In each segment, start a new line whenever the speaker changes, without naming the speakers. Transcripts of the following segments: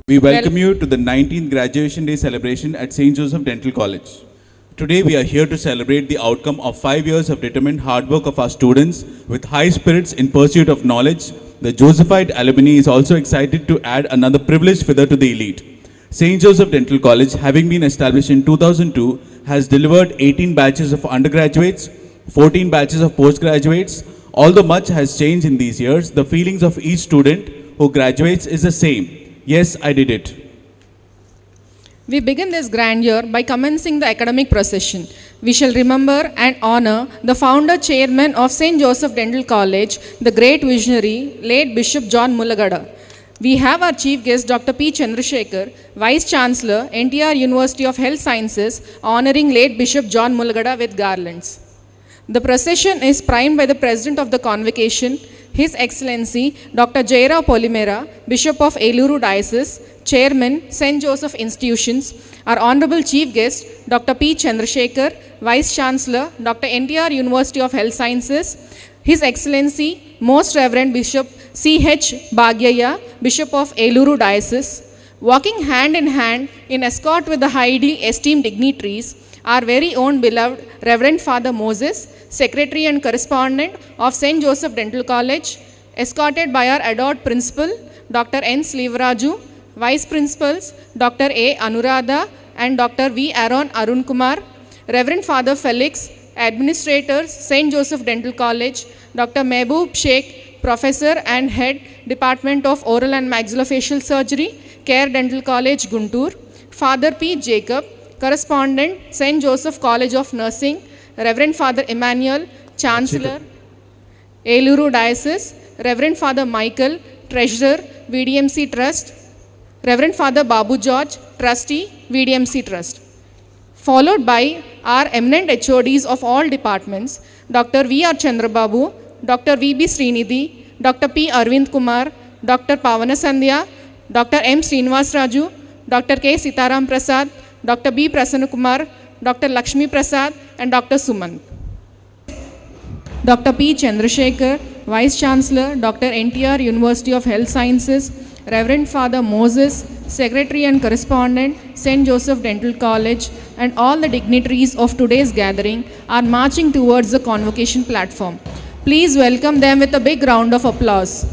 We welcome you to the 19th Graduation Day celebration at St. Joseph Dental College. Today we are here to celebrate the outcome of 5 years of determined hard work of our students with high spirits in pursuit of knowledge. The Josephite alumni is also excited to add another privileged feather to the elite. St. Joseph Dental College, having been established in 2002, has delivered 18 batches of undergraduates, 14 batches of postgraduates. Although much has changed in these years, the feelings of each student who graduates is the same. Yes, I did it.
We begin this grandeur by commencing the academic procession. We shall remember and honor the founder chairman of St. Joseph Dental College, the great visionary, late Bishop John Mullagada. We have our chief guest Dr. P. Chandrasekhar, Vice Chancellor, NTR University of Health Sciences, honoring late Bishop John Mullagada with garlands. The procession is primed by the President of the Convocation, His Excellency Dr. Jaira Polimera, Bishop of Eluru Diocese, Chairman, St. Joseph Institutions, our Honorable Chief Guest, Dr. P. Chandrasekhar, Vice Chancellor, Dr. NTR University of Health Sciences, His Excellency, Most Reverend Bishop C.H. Bhagyaya, Bishop of Eluru Diocese. Walking hand in hand in escort with the highly esteemed dignitaries, our very own beloved Reverend Father Moses, Secretary and Correspondent of St. Joseph Dental College, escorted by our adored Principal, Dr. N. Slivaraju, Vice Principals, Dr. A. Anuradha and Dr. V. Aaron Arun Kumar, Reverend Father Felix, Administrators, St. Joseph Dental College, Dr. Mehboob Sheikh, Professor and Head, Department of Oral and Maxillofacial Surgery, Care Dental College, Guntur, Father P. Jacob, Correspondent, St. Joseph College of Nursing, Reverend Father Emmanuel, Chancellor, Eluru Diocese, Reverend Father Michael, Treasurer, VDMC Trust, Reverend Father Babu George, Trustee, VDMC Trust. Followed by our eminent HODs of all departments, Dr. V. R. Chandrababu, Dr. V. B. Srinidhi, Dr. P. Arvind Kumar, Dr. Pavana Sandhya, Dr. M. Srinivas Raju, Dr. K. Sitaram Prasad, Dr. B. Prasanna Kumar, Dr. Lakshmi Prasad, and Dr. Suman. Dr. P. Chandrasekhar, Vice Chancellor, Dr. NTR University of Health Sciences, Reverend Father Moses, Secretary and Correspondent, St. Joseph Dental College, and all the dignitaries of today's gathering are marching towards the convocation platform. Please welcome them with a big round of applause.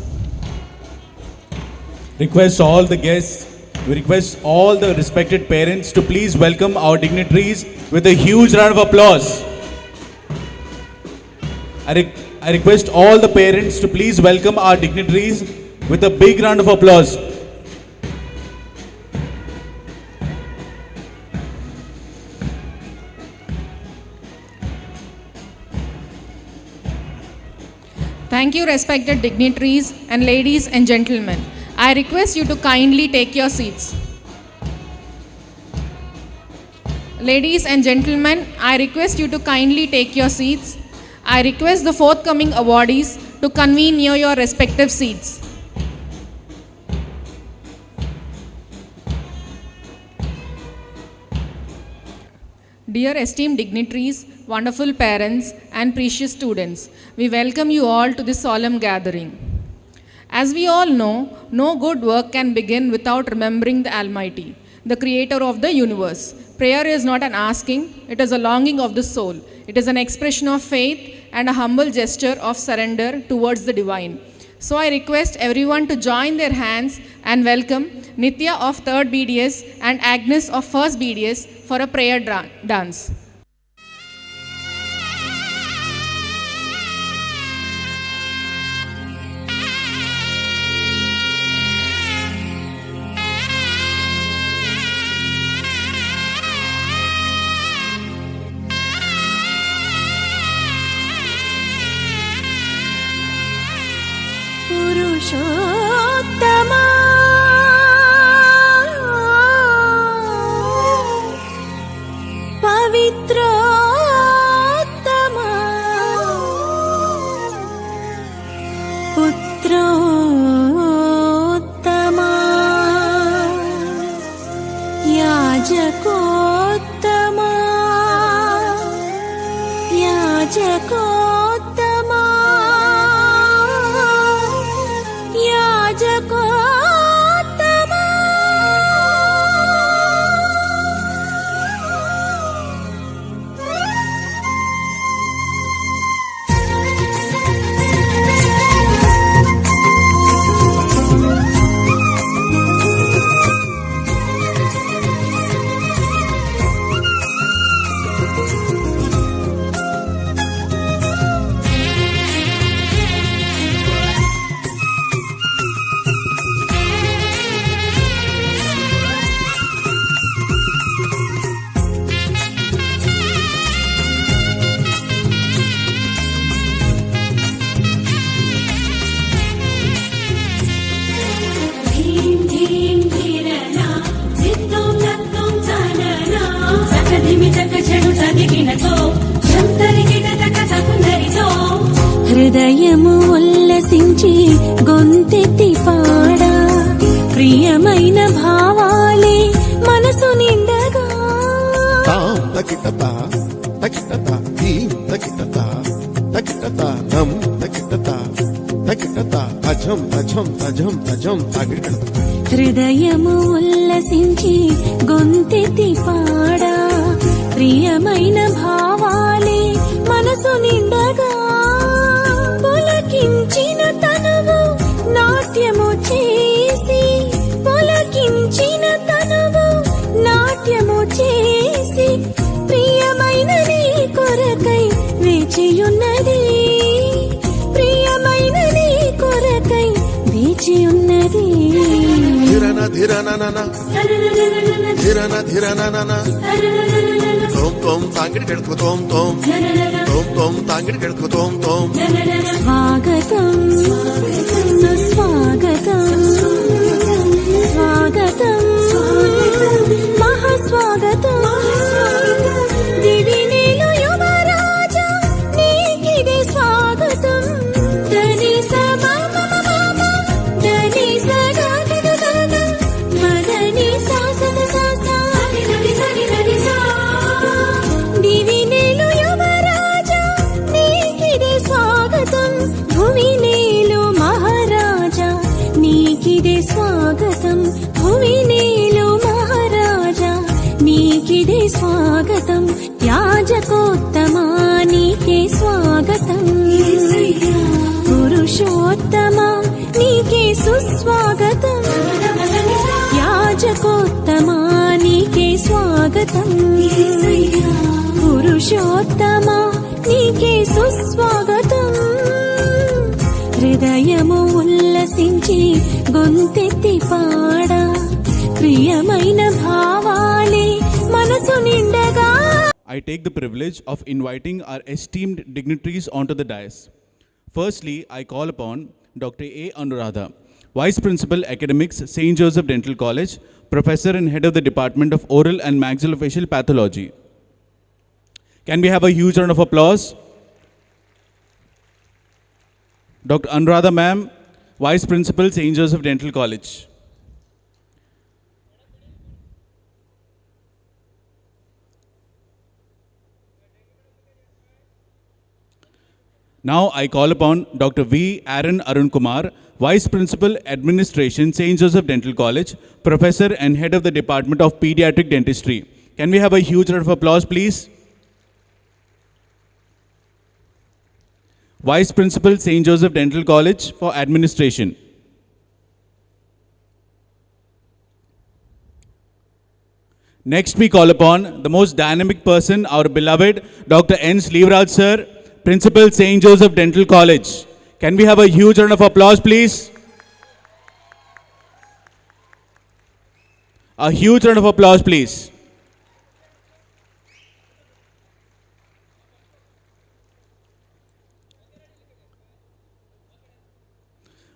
Request all the guests, we request all the respected parents to please welcome our dignitaries with a huge round of applause. I request all the parents to please welcome our dignitaries with a big round of applause.
Thank you, respected dignitaries and ladies and gentlemen. I request you to kindly take your seats. Ladies and gentlemen, I request you to kindly take your seats. I request the forthcoming awardees to convene near your respective seats. Dear esteemed dignitaries, wonderful parents, and precious students, we welcome you all to this solemn gathering. As we all know, no good work can begin without remembering the Almighty, the creator of the universe. Prayer is not an asking, it is a longing of the soul. It is an expression of faith and a humble gesture of surrender towards the divine. So I request everyone to join their hands and welcome Nitya of 3rd BDS and Agnes of 1st BDS for a prayer dance.
Purushottama पवित्रोत्तमा पुत्रोत्तमा याजकोत्तमा याजकोत्तमा याजकोत्तमा హృదయము ఉల్లసించి గొంతెత్తి పాడా ప్రియమైన భావాలే మనసు నిండగా
తాం తకిటత తకిటత theme తకిటత తకిటత నం తకిటత తకిటత అజం అజం అజం అజం తగిటత
హృదయము ఉల్లసించి గొంతెత్తి పాడా ప్రియమైన భావాలే మనసు నిండగా పులకించిన తనువు నాట్యము చేసి పులకించిన తనువు నాట్యము చేసి ప్రియమైన నీ కొరకై వేచియున్నది ప్రియమైన నీ కొరకై వేచియున్నది
ధిరన ధిరననన ధిరన ధిరననన తోం తోం తాంగిడి గడుకు తోం తోం తోం తోం తాంగిడి గడుకు తోం తోం
స్వాగతం సుస్వాగతం స్వాగతం మహాస్వాగతం దివినేలు యువరాజా నీకిదే స్వాగతం ధనిస మమ మమ ధనిస గగ గగ మదని సాస సాస దివినేలు యువరాజా నీకిదే స్వాగతం భువినేలు మహారాజా నీకిదే స్వాగతం భువినేలు మహారాజా నీకిదే స్వాగతం యాజకోత్తమా నీకే స్వాగతం పురుషోత్తమా నీకే సుస్వాగతం యాజకోత్తమా నీకే స్వాగతం పురుషోత్తమా నీకే సుస్వాగతం హృదయము ఉల్లసించి గొంతెత్తి పాడా ప్రియమైన భావాలే మనసు నిండగా
I take the privilege of inviting our esteemed dignitaries onto the dais. Firstly, I call upon Dr. A. Anuradha, Vice Principal Academics, St. Joseph Dental College, Professor and Head of the Department of Oral and Maxillofacial Pathology. Can we have a huge round of applause? Dr. Anuradha ma'am, Vice Principal, St. Joseph Dental College. Now I call upon Dr. V. Aaron Arun Kumar, Vice Principal, Administration, St. Joseph Dental College, Professor and Head of the Department of Pediatric Dentistry. Can we have a huge round of applause, please? Vice Principal, St. Joseph Dental College for Administration. Next we call upon the most dynamic person, our beloved Dr. N. Sleevraj sir, Principal, St. Joseph Dental College. Can we have a huge round of applause, please? A huge round of applause, please.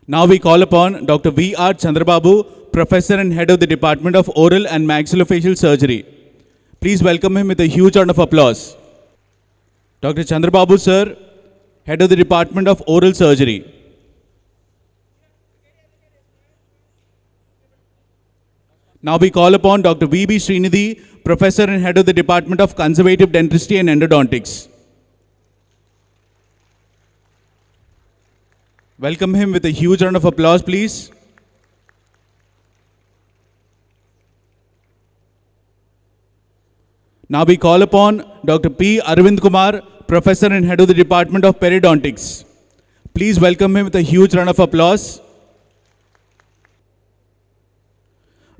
Now we call upon Dr. V. R. Chandrababu, Professor and Head of the Department of Oral and Maxillofacial Surgery. Please welcome him with a huge round of applause. Dr. Chandrababu sir, Head of the Department of Oral Surgery. Now we call upon Dr. V.B. Srinidhi, Professor and Head of the Department of Conservative Dentistry and Endodontics. Welcome him with a huge round of applause, please. Now we call upon Dr. P. Arvind Kumar, Professor and Head of the Department of Periodontics. Please welcome him with a huge round of applause.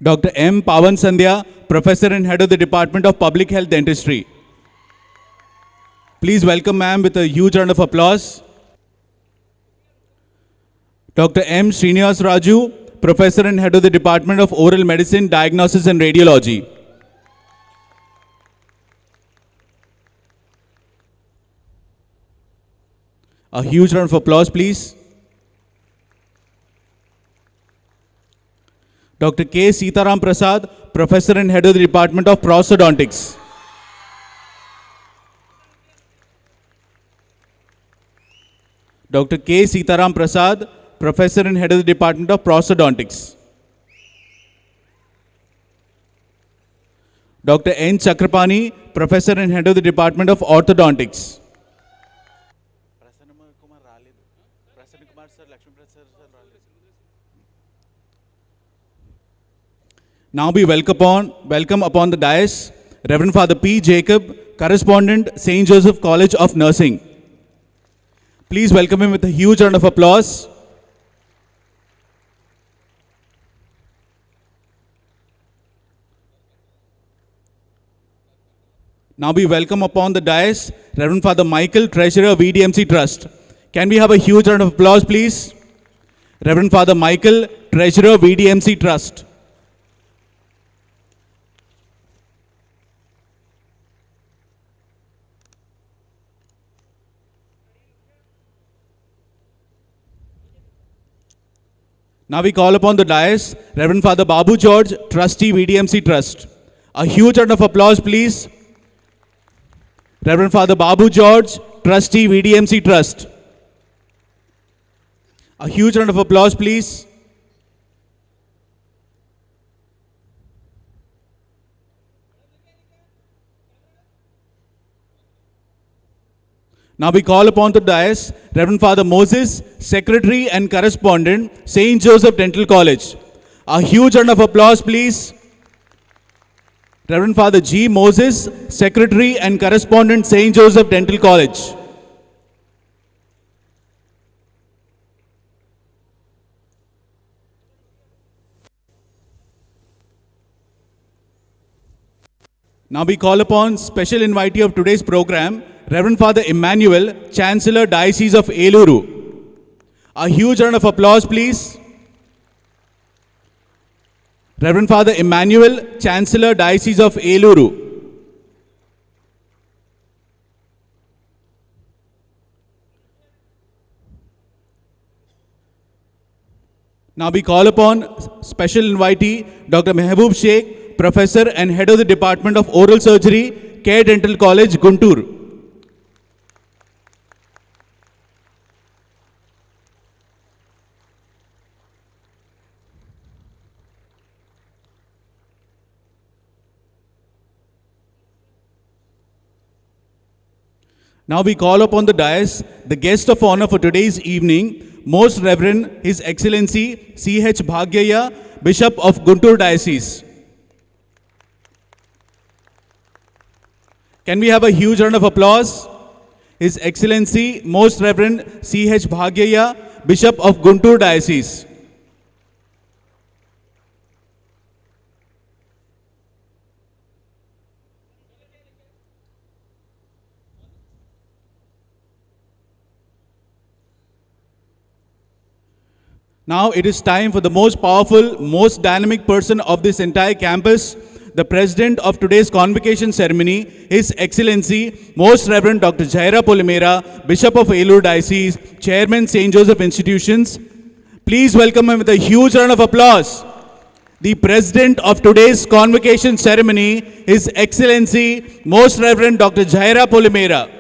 Dr. M. Pawan Sandhya, Professor and Head of the Department of Public Health Dentistry. Please welcome ma'am with a huge round of applause. Dr. M. Srinivas Raju, Professor and Head of the Department of Oral Medicine, Diagnosis and Radiology. A huge round of applause, please. Dr. K. Sitaram Prasad, Professor and Head of the Department of Prosthodontics. Dr. K. Sitaram Prasad, Professor and Head of the Department of Prosthodontics. Dr. N. Chakrapani, Professor and Head of the Department of Orthodontics. Now we welcome upon the dais Reverend Father P. Jacob, Correspondent, St. Joseph College of Nursing. Please welcome him with a huge round of applause. Now we welcome upon the dais Reverend Father Michael, Treasurer, VDMC Trust. Can we have a huge round of applause, please? Reverend Father Michael, Treasurer, VDMC Trust. Now we call upon the dais Reverend Father Babu George, Trustee, VDMC Trust. A huge round of applause, please. Reverend Father Babu George, Trustee, VDMC Trust. A huge round of applause, please. Now we call upon the dais Reverend Father Moses, Secretary and Correspondent, St. Joseph Dental College. A huge round of applause, please. Reverend Father G. Moses, Secretary and Correspondent, St. Joseph Dental College. Now we call upon special invitee of today's program, Reverend Father Emmanuel, Chancellor, Diocese of Eluru. A huge round of applause, please. Reverend Father Emmanuel, Chancellor, Diocese of Eluru. Now we call upon special invitee, Dr. Mehboob Sheikh, Professor and Head of the Department of Oral Surgery, Care Dental College, Guntur. Now we call upon the dais the guest of honor for today's evening, Most Reverend His Excellency C.H. Bhagyaya, Bishop of Guntur Diocese. Can we have a huge round of applause? His Excellency Most Reverend C.H. Bhagyaya, Bishop of Guntur Diocese. Now it is time for the most powerful, most dynamic person of this entire campus, the President of today's Convocation ceremony, His Excellency, Most Reverend Dr. Jaira Polimera, Bishop of Eluru Diocese, Chairman, St. Joseph Institutions. Please welcome him with a huge round of applause. The President of today's Convocation ceremony, His Excellency, Most Reverend Dr. Jaira Polimera.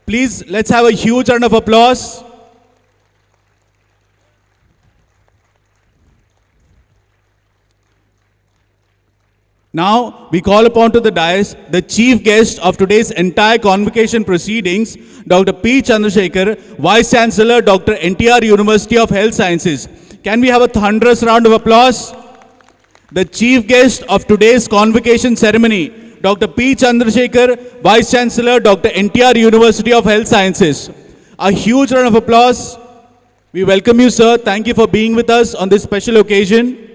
Please, let's have a huge round of applause. Now, we call upon to the dais the chief guest of today's entire convocation proceedings, Dr. P. Chandrasekhar, Vice Chancellor, Dr. NTR University of Health Sciences. Can we have a thunderous round of applause? The chief guest of today's convocation ceremony, Dr. P. Chandrasekhar, Vice Chancellor, Dr. NTR University of Health Sciences. A huge round of applause. We welcome you, sir. Thank you for being with us on this special occasion.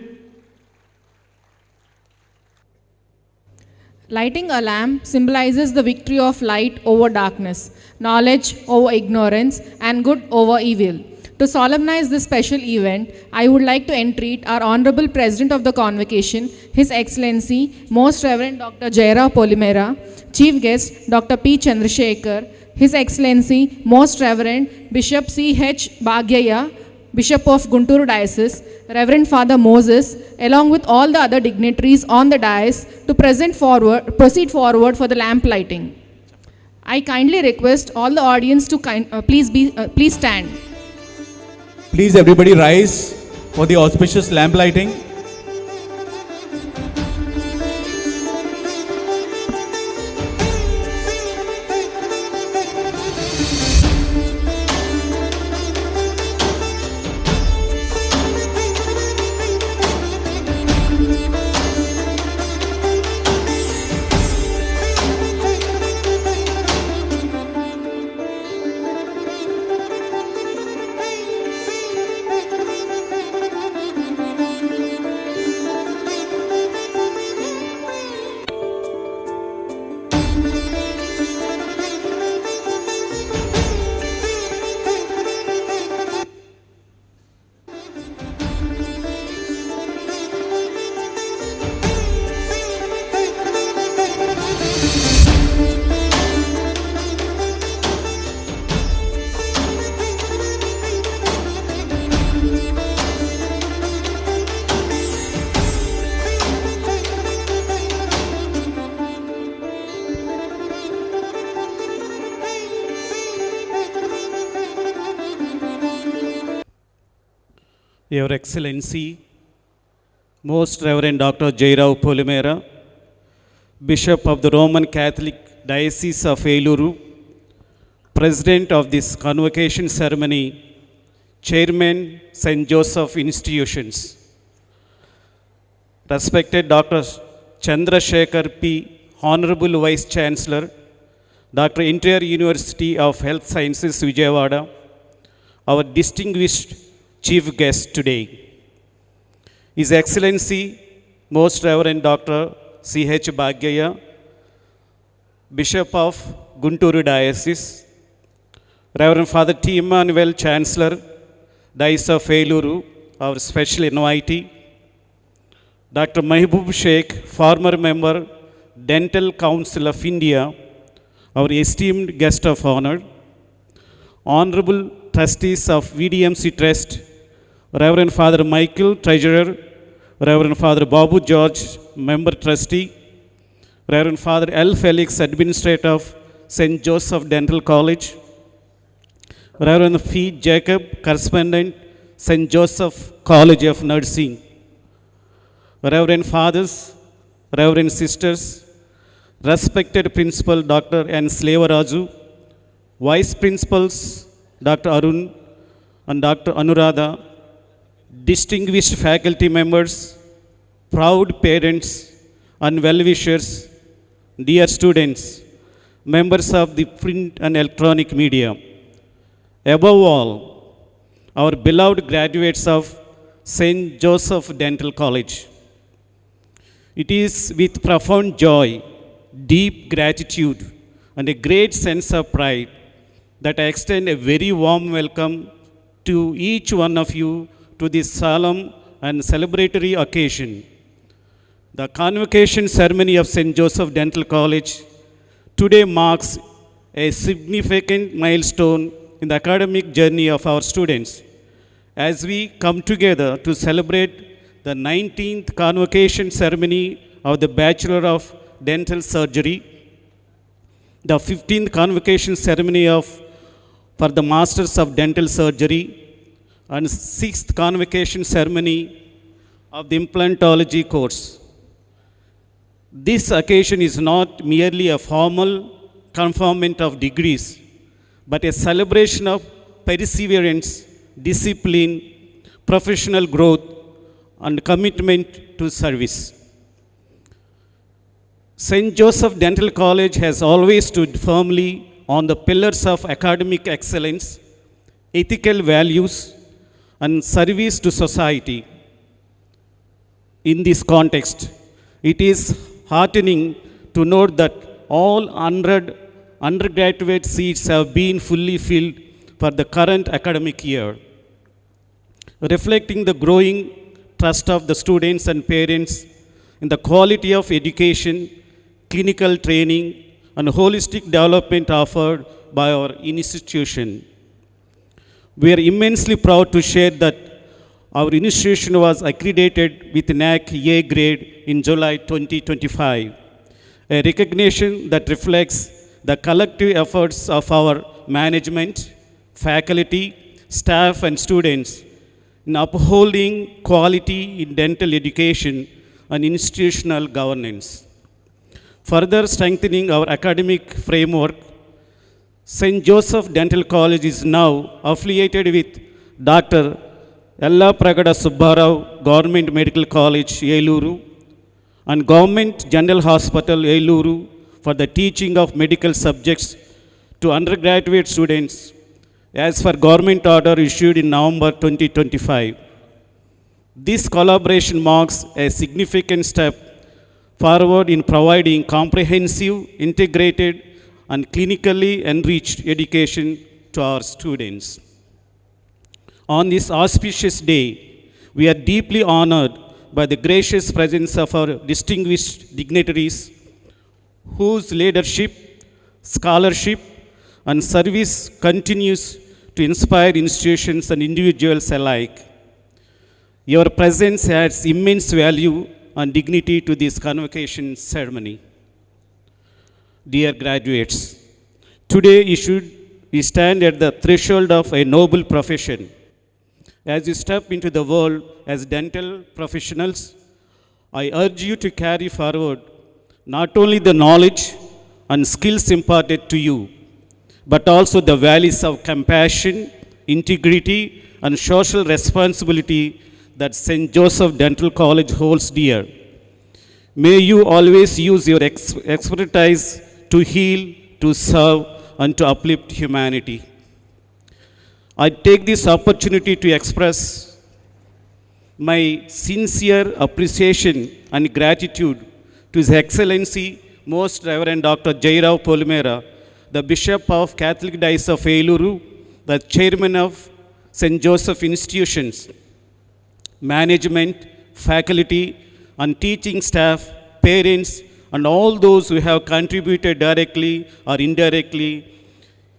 Lighting a lamp symbolizes the victory of light over darkness, knowledge over ignorance, and good over evil. To solemnize this special event, I would like to entreat our Honorable President of the Convocation, His Excellency, Most Reverend Dr. Jaira Polimera, Chief Guest Dr. P. Chandrasekhar, His Excellency, Most Reverend Bishop C.H. Bhagyaya, Bishop of Guntur Diocese, Reverend Father Moses, along with all the other dignitaries on the dais to proceed forward for the lamp lighting. I kindly request all the audience to please stand.
Please everybody rise for the auspicious lamp lighting.
Your Excellency, Most Reverend Dr. Jairao Polimera, Bishop of the Roman Catholic Diocese of Eluru, President of this Convocation Ceremony, Chairman, St. Joseph Institutions, respected Dr. Chandrasekhar P., Honorable Vice Chancellor, Dr. Interior University of Health Sciences, Vijayawada, our distinguished Chief Guest today, His Excellency, Most Reverend Dr. C.H. Bhagyaya, Bishop of Gunturu Diocese, Reverend Father T. Emmanuel, Chancellor, Diocese of Eluru, our special invitee, Dr. Mahbub Sheikh, former member, Dental Council of India, our esteemed guest of honor, Honorable Trustees of VDMC Trust, Reverend Father Michael, Treasurer, Reverend Father Babu George, Member Trustee, Reverend Father L. Felix, Administrator of St. Joseph Dental College, Reverend P. Jacob, Correspondent, St. Joseph College of Nursing, Reverend Fathers, Reverend Sisters, respected Principal Dr. N. Slevaraju, Vice Principals Dr. Arun and Dr. Anuradha, distinguished faculty members, proud parents and well-wishers, dear students, members of the print and electronic media. Above all, our beloved graduates of St. Joseph Dental College. It is with profound joy, deep gratitude, and a great sense of pride that I extend a very warm welcome to each one of you to this solemn and celebratory occasion. The Convocation Ceremony of St. Joseph Dental College today marks a significant milestone in the academic journey of our students as we come together to celebrate the 19th Convocation Ceremony of the Bachelor of Dental Surgery, the 15th Convocation Ceremony for the Masters of Dental Surgery, and 6th Convocation Ceremony of the Implantology course. This occasion is not merely a formal conferment of degrees, but a celebration of perseverance, discipline, professional growth, and commitment to service. St. Joseph Dental College has always stood firmly on the pillars of academic excellence, ethical values, and service to society. In this context, it is heartening to note that all 100 undergraduate seats have been fully filled for the current academic year, reflecting the growing trust of the students and parents in the quality of education, clinical training, and holistic development offered by our institution. We are immensely proud to share that our institution was accredited with NAC A grade in July 2025, a recognition that reflects the collective efforts of our management, faculty, staff, and students in upholding quality in dental education and institutional governance. Further strengthening our academic framework, St. Joseph Dental College is now affiliated with Dr. Ella Pragada Subbarao Government Medical College, Eluru, and Government General Hospital, Eluru, for the teaching of medical subjects to undergraduate students, as per government order issued in November 2025. This collaboration marks a significant step forward in providing comprehensive, integrated, and clinically enriched education to our students. On this auspicious day, we are deeply honored by the gracious presence of our distinguished dignitaries, whose leadership, scholarship, and service continues to inspire institutions and individuals alike. Your presence adds immense value and dignity to this convocation ceremony. Dear graduates, today we stand at the threshold of a noble profession. As you step into the world as dental professionals, I urge you to carry forward not only the knowledge and skills imparted to you, but also the values of compassion, integrity, and social responsibility that St. Joseph Dental College holds dear. May you always use your expertise to heal, to serve, and to uplift humanity. I take this opportunity to express my sincere appreciation and gratitude to His Excellency, Most Reverend Dr. Jairao Polimera, the Bishop of Catholic Diocese of Eluru, the Chairman of St. Joseph Institutions, management, faculty, and teaching staff, parents, and all those who have contributed directly or indirectly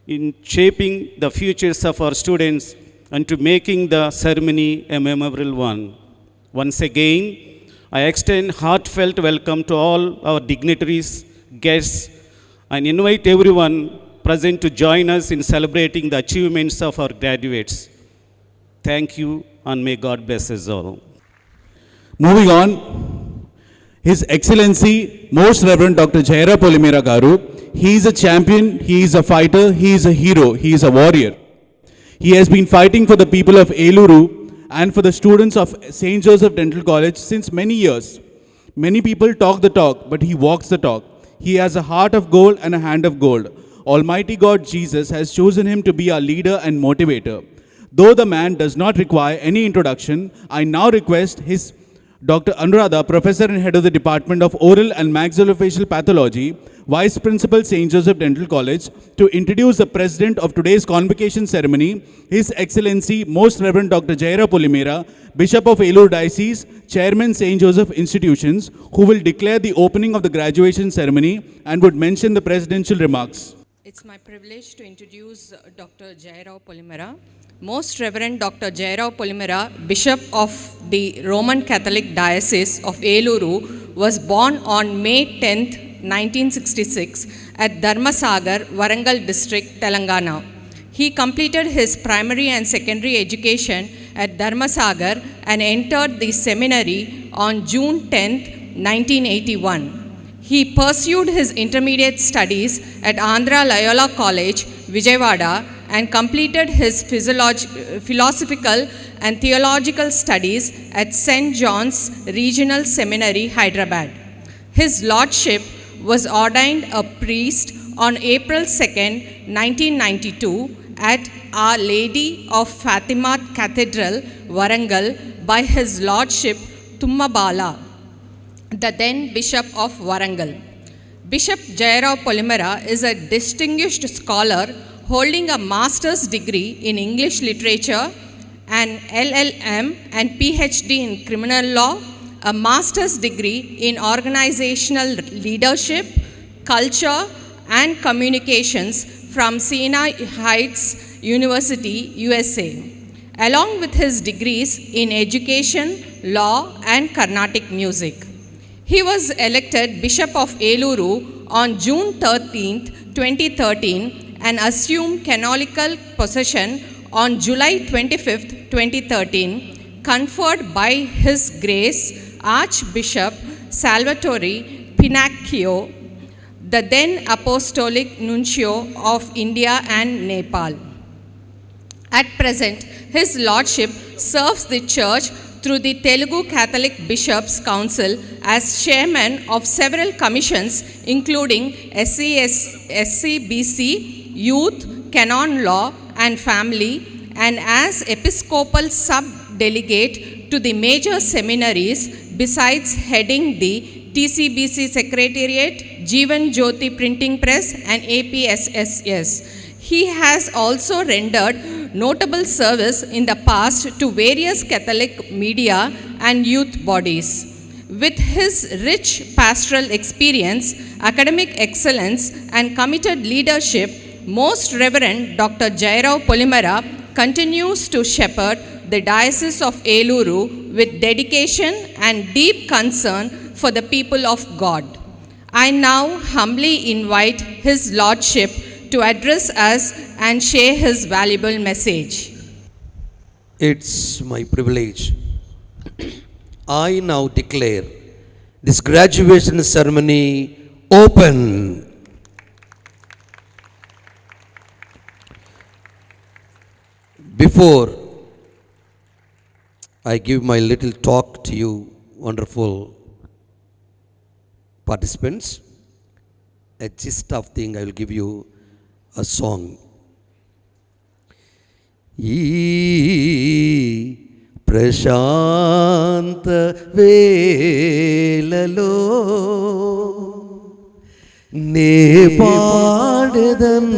in shaping the futures of our students and to making the ceremony a memorable one. Once again, I extend heartfelt welcome to all our dignitaries, guests, and invite everyone present to join us in celebrating the achievements of our graduates. Thank you, and may God bless us all.
Moving on, His Excellency, Most Reverend Dr. Jairao Polimera Garu, he is a champion, he is a fighter, he is a hero, he is a warrior. He has been fighting for the people of Eluru and for the students of St. Joseph Dental College since many years. Many people talk the talk, but he walks the talk. He has a heart of gold and a hand of gold. Almighty God Jesus has chosen him to be our leader and motivator. Though the man does not require any introduction, I now request his Dr. Anuradha, Professor and Head of the Department of Oral and Maxillofacial Pathology, Vice Principal St. Joseph Dental College, to introduce the President of today's convocation ceremony, His Excellency Most Reverend Dr. Jairao Polimera, Bishop of Eluru Diocese, Chairman St. Joseph Institutions, who will declare the opening of the graduation ceremony and would mention the presidential remarks.
It's my privilege to introduce Dr. Jairao Polimera. Most Reverend Dr. Jairao Polimera, Bishop of the Roman Catholic Diocese of Eluru, was born on May 10th, 1966 at Dharmasagar, Warangal District, Telangana. He completed his primary and secondary education at Dharmasagar and entered the seminary on June 10th, 1981. He pursued his intermediate studies at Andhra Loyola College, Vijayawada, and completed his philosophical and theological studies at St. John's Regional Seminary, Hyderabad. His lordship was ordained a priest on April 2nd, 1992 at Our Lady of Fatima Cathedral, Warangal, by his lordship Tummabala, the then Bishop of Warangal. Bishop Jairao Polimera is a distinguished scholar holding a master's degree in English literature, an LLM and PhD in criminal law, a master's degree in organizational leadership, culture, and communications from Sinai Heights University, USA, along with his degrees in education, law, and Carnatic music. He was elected Bishop of Eluru on June 13th, 2013, and assumed canonical possession on July 25th, 2013,
conferred by His Grace Archbishop Salvatore Pinacchio, the then Apostolic Nuncio of India and Nepal. At present, His Lordship serves the Church through the Telugu Catholic Bishops' Council as chairman of several commissions including SCBC, Youth, Canon Law and Family, and as Episcopal Sub-Delegate to the major seminaries, besides heading the TCBC Secretariat, Jeevan Jyoti Printing Press and APSSS. He has also rendered notable service in the past to various Catholic media and youth bodies. With his rich pastoral experience, academic excellence, and committed leadership, Most Reverend Dr. Jairao Polimara continues to shepherd the Diocese of Eluru with dedication and deep concern for the people of God. I now humbly invite His Lordship to address us and share his valuable message.
It's my privilege. I now declare this graduation ceremony open. Before I give my little talk to you, wonderful participants, a gist of thing I will give you a song. ఈ ప్రశాంత వేళలో నే పాడెదన్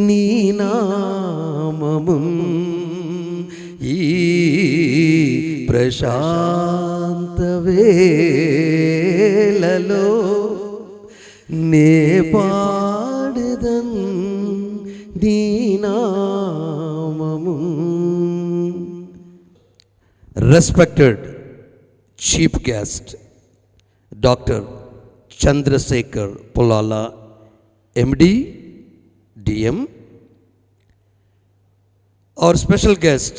నీ నామమున్ ఈ ప్రశాంత వేళలో నే పాడెదన్ నీ నామమున్. Respected chief guest, Dr. Chandrasekhar Polala, MD, DM, our special guest,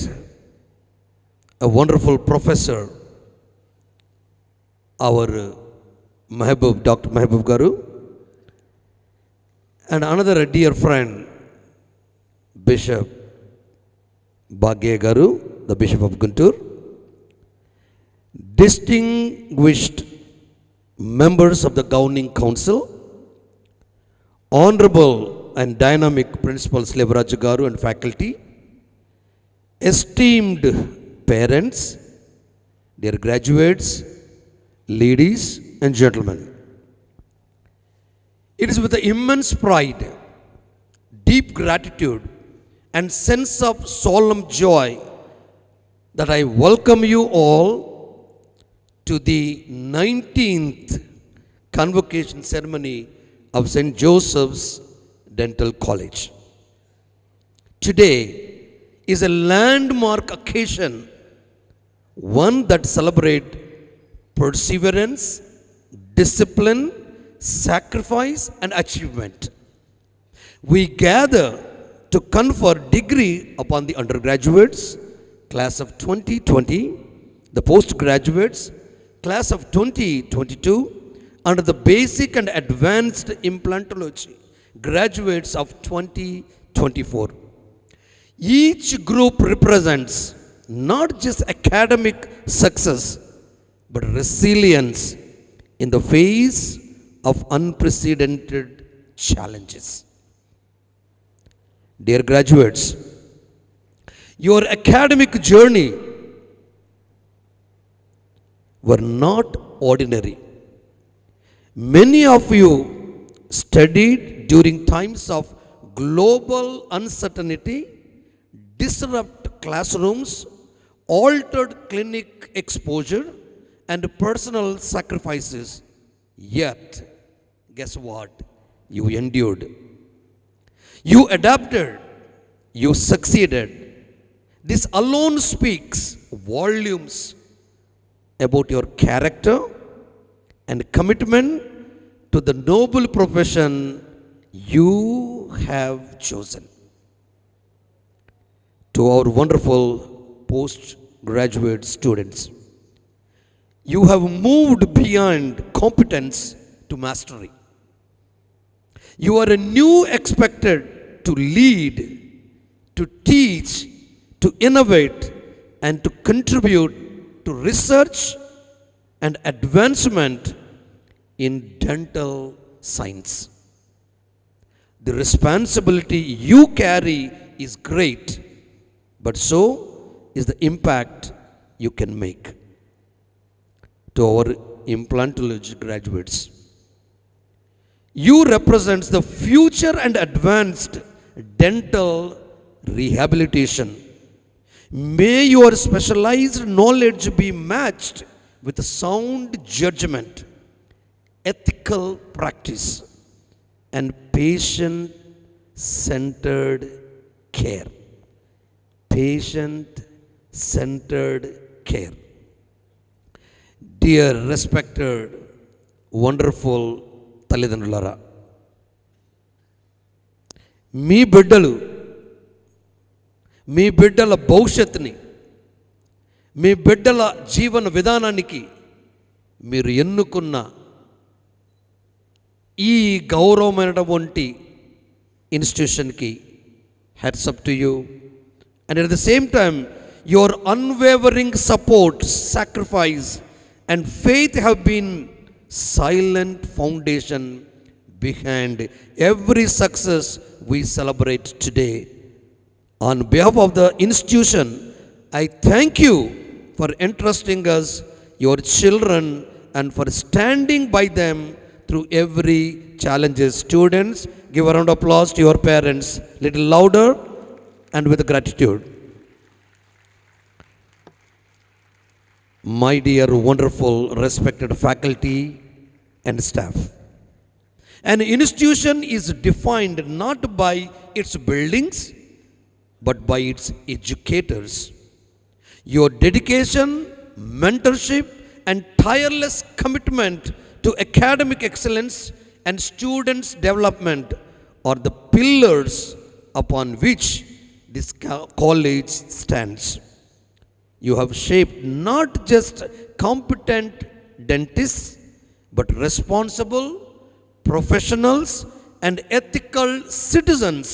a wonderful professor, our Mehboob, Dr. Mehboob Garu, and another dear friend, Bishop Bhagya Garu, the Bishop of Guntur, distinguished members of the Governing Council, honorable and dynamic Principal Slevaraj Garu and faculty, esteemed parents, dear graduates, ladies and gentlemen. It is with immense pride, deep gratitude and sense of solemn joy that I welcome you all to the 19th Convocation ceremony of St. Joseph's Dental College. Today is a landmark occasion, one that celebrates perseverance, discipline, sacrifice and achievement. We gather to confer degree upon the undergraduates, class of 2020, the postgraduates, class of 2022, under the basic and advanced implantology, graduates of 2024. Each group represents not just academic success, but resilience in the face of unprecedented challenges. Dear graduates, your academic journey were not ordinary. Many of you studied during times of global uncertainty, disrupt classrooms, altered clinic exposure, and personal sacrifices. Yet, guess what? You endured. You adapted. You succeeded. This alone speaks volumes about your character and commitment to the noble profession you have chosen. To our wonderful graduate students. You have moved beyond competence to mastery. You are a new expected to lead, to teach, to innovate, and to contribute to research and advancement in dental science. The responsibility you carry is great, but so is the impact you can make. To our implantology graduates, you represent the future and advanced dental rehabilitation. May your specialized knowledge be matched with sound judgment, ethical practice, and patient-centered care. Patient-centered care. Dear respected, wonderful తల్లిదండ్రులారా, మీ బిడ్డల భవిష్యత్తుని, మీ బిడ్డల జీవన విధానానికి మీరు ఎన్నుకున్న ఈ గౌరవమైనటువంటి ఇన్స్టిట్యూషన్కి hats up to you. And at the same time your unwavering support, sacrifice and faith have been silent foundation behind every success we celebrate today. On behalf of the institution, I thank you for entrusting us your children and for standing by them through every challenges. Students, give a round of applause to your parents, little louder and with gratitude. My dear, wonderful, respected faculty and staff, an institution is defined not by its buildings but by its educators. Your dedication, mentorship, and tireless commitment to academic excellence and students' development are the pillars upon which this college stands. You have shaped not just competent dentists, but responsible professionals and ethical citizens.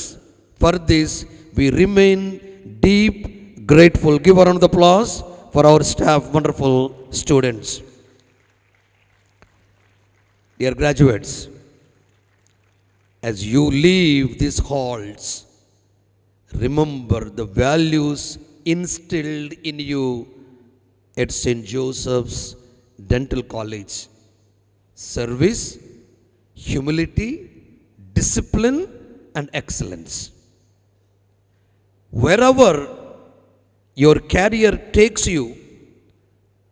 For this, we remain deep grateful. Give a round of applause for our staff, wonderful students. Dear graduates, as you leave these halls, remember the values instilled in you at St. Joseph's Dental College: service, humility, discipline, and excellence. Wherever your career takes you,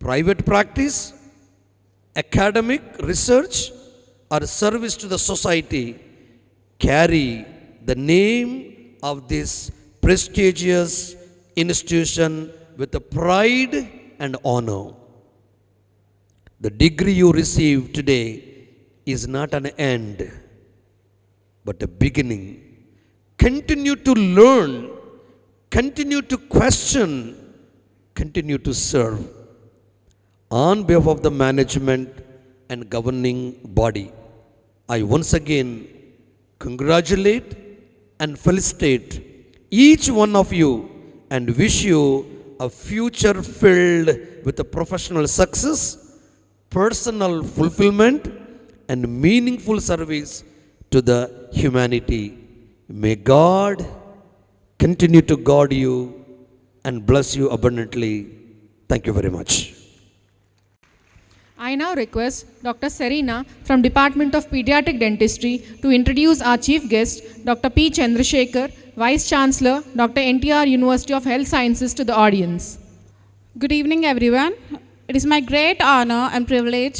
private practice, academic research, or service to the society, carry the name of this prestigious institution with a pride and honor. The degree you receive today is not an end, but a beginning. Continue to learn, continue to question, continue to serve. On behalf of the management and governing body, I once again congratulate and felicitate each one of you and wish you a future filled with a professional success, personal fulfillment, and meaningful service to the humanity. May God continue to guard you and bless you abundantly. Thank you very much.
I now request Dr. Serena from Department of Pediatric Dentistry to introduce our chief guest, Dr. P. Chandrasekhar, Vice Chancellor, Dr. NTR University of Health Sciences, to the audience.
Good evening, everyone. It is my great honor and privilege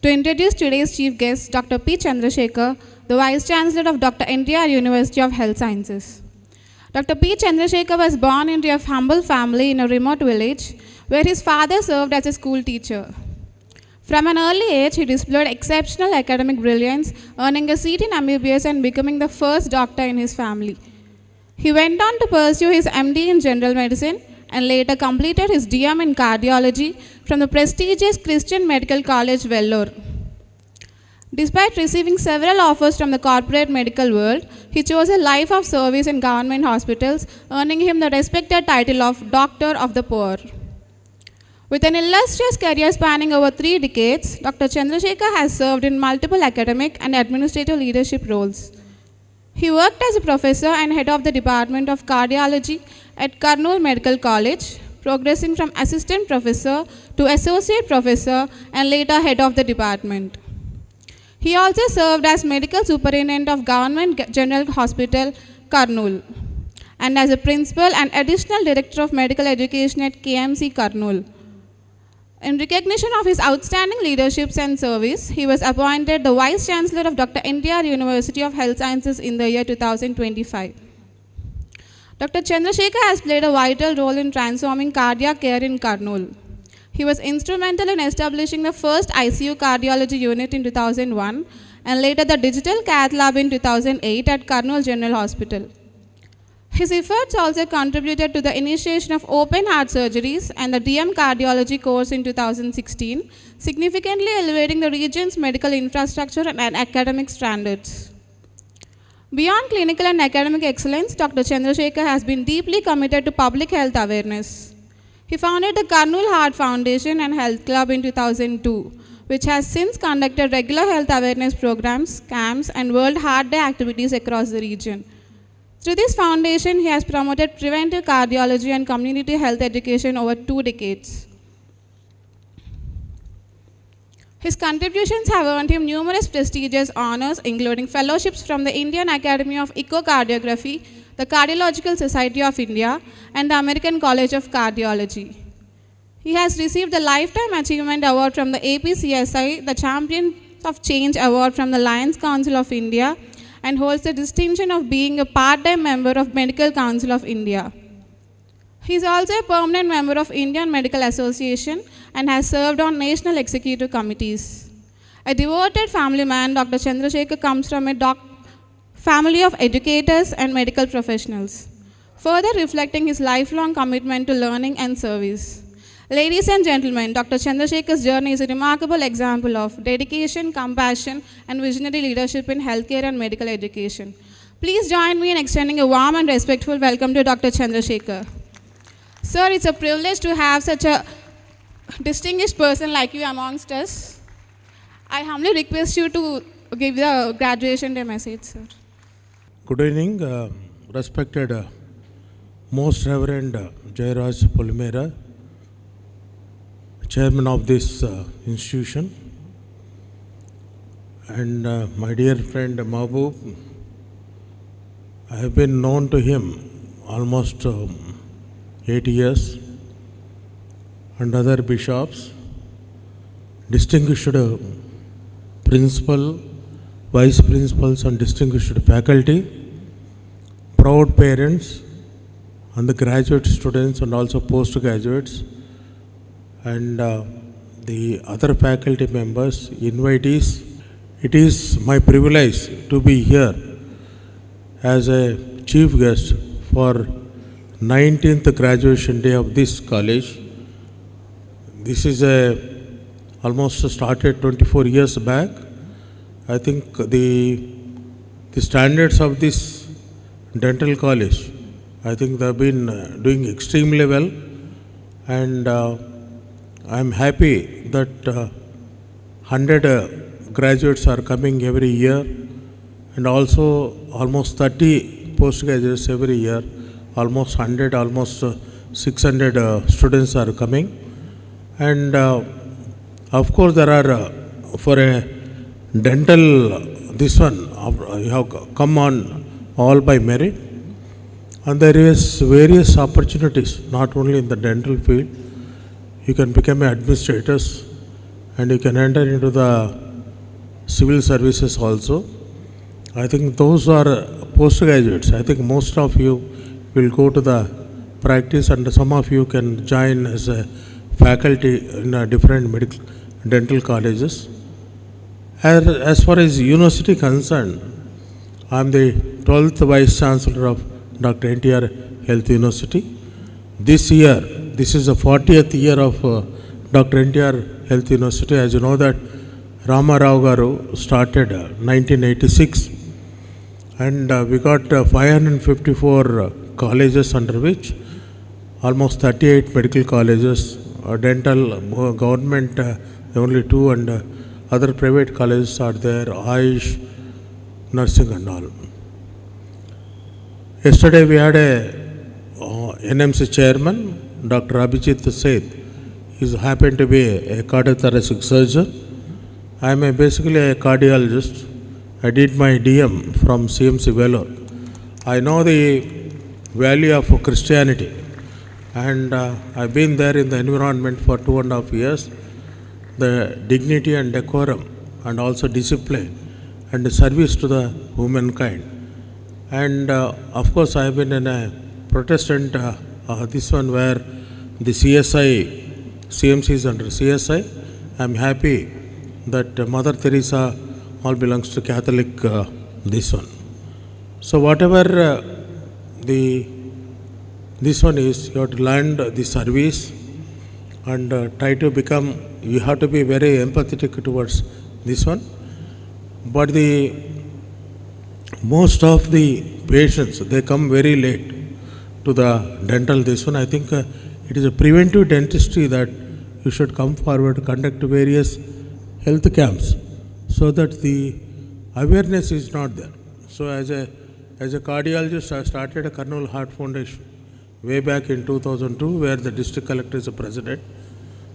to introduce today's chief guest, Dr. P. Chandrasekhar, the Vice Chancellor of Dr. NTR University of Health Sciences. Dr. P. Chandrasekhar was born into a humble family in a remote village where his father served as a school teacher. From an early age, he displayed exceptional academic brilliance, earning a seat in MBBS and becoming the first doctor in his family. He went on to pursue his MD in General Medicine and later completed his DM in cardiology from the prestigious Christian Medical College, Vellore. Despite receiving several offers from the corporate medical world, he chose a life of service in government hospitals, earning him the respected title of Doctor of the Poor. With an illustrious career spanning over 3 decades, Dr. Chandrasekhar has served in multiple academic and administrative leadership roles. He worked as a professor and head of the Department of Cardiology at Kurnool Medical College, progressing from assistant professor to associate professor and later head of the department. He also served as medical superintendent of Government General Hospital, Kurnool, and as a principal and additional director of medical education at KMC Kurnool. In recognition of his outstanding leadership and service, he was appointed the Vice Chancellor of Dr. NTR University of Health Sciences in the year 2025. Dr. Chandrasekhar has played a vital role in transforming cardiac care in Kurnool. He was instrumental in establishing the first ICU cardiology unit in 2001 and later the digital cath lab in 2008 at Kurnool General Hospital. His efforts also contributed to the initiation of open heart surgeries and the DM cardiology course in 2016, significantly elevating the region's medical infrastructure and academic standards. Beyond clinical and academic excellence, Dr. Chandrasekhar has been deeply committed to public health awareness. He founded the Kurnool Heart Foundation and Health Club in 2002, which has since conducted regular health awareness programs, camps, and World Heart Day activities across the region. Through this foundation, he has promoted preventive cardiology and community health education over 2 decades. His contributions have earned him numerous prestigious honors, including fellowships from the Indian Academy of Echocardiography, the Cardiological Society of India, and the American College of Cardiology. He has received the Lifetime Achievement Award from the APCSI, the Champions of Change Award from the Lions Council of India, and holds the distinction of being a part-time member of Medical Council of India. He is also a permanent member of Indian Medical Association and has served on national executive committees. A devoted family man, Dr. Chandrasekhar comes from a family of educators and medical professionals, further reflecting his lifelong commitment to learning and service. Ladies and gentlemen, Dr. Chandrasekhar's journey is a remarkable example of dedication, compassion, and visionary leadership in healthcare and medical education. Please join me in extending a warm and respectful welcome to Dr. Chandrasekhar. Sir, it's a privilege to have such a distinguished person like you amongst us. I humbly request you to give the graduation day message, sir.
Good evening, respected Most Reverend Jairaj Polimera, Chairman of this institution, and my dear friend Mahbub. I have been known to him almost 8 years, and other bishops, distinguished principal, vice principals and distinguished faculty, proud parents and the graduate students and also postgraduates, and the other faculty members, invitees. It is my privilege to be here as a chief guest for 19th graduation day of this college. This is almost started 24 years back. I think the standards of this dental college, I think they have been doing extremely well, and I am happy that 100 graduates are coming every year, and also almost 30 postgraduates every year, almost 100, almost 600 students are coming. And of course there are for a dental, this one you have come on all by merit, and there is various opportunities not only in the dental field. You can become administrators and you can enter into the civil services also. I think those are postgraduates. I think most of you will go to the practice, and some of you can join as a faculty in different medical dental colleges. As far as university concerned, I am the 12th Vice Chancellor of Dr. NTR Health University, this year, this is the 40th year of Dr. NTR Health University. As you know that Rama Rao Garu started 1986, and we got 554 colleges, under which almost 38 medical colleges, dental, government only 2, and other private colleges are there, Ayush, nursing and all. Yesterday we had a NMC chairman, Dr. Abhijit Seth. He happened to be a cardiothoracic surgeon. I am basically a cardiologist. I did my DM from CMC Vellore. I know the value of Christianity, and I've been there in the environment for 2.5 years. The dignity and decorum and also discipline and the service to the humankind. And of course I have been in a Protestant, this one where the CMC is under CSI. I am happy that Mother Teresa all belongs to Catholic, this one. So whatever this one is, you have to learn the service and try to become, you have to be very empathetic towards this one. But most of the patients, they come very late to the dental this one. I think it is a preventive dentistry that you should come forward to conduct various health camps so that the awareness is not there. So as a cardiologist, I started a Karnool Heart Foundation way back in 2002, where the district collector is the president.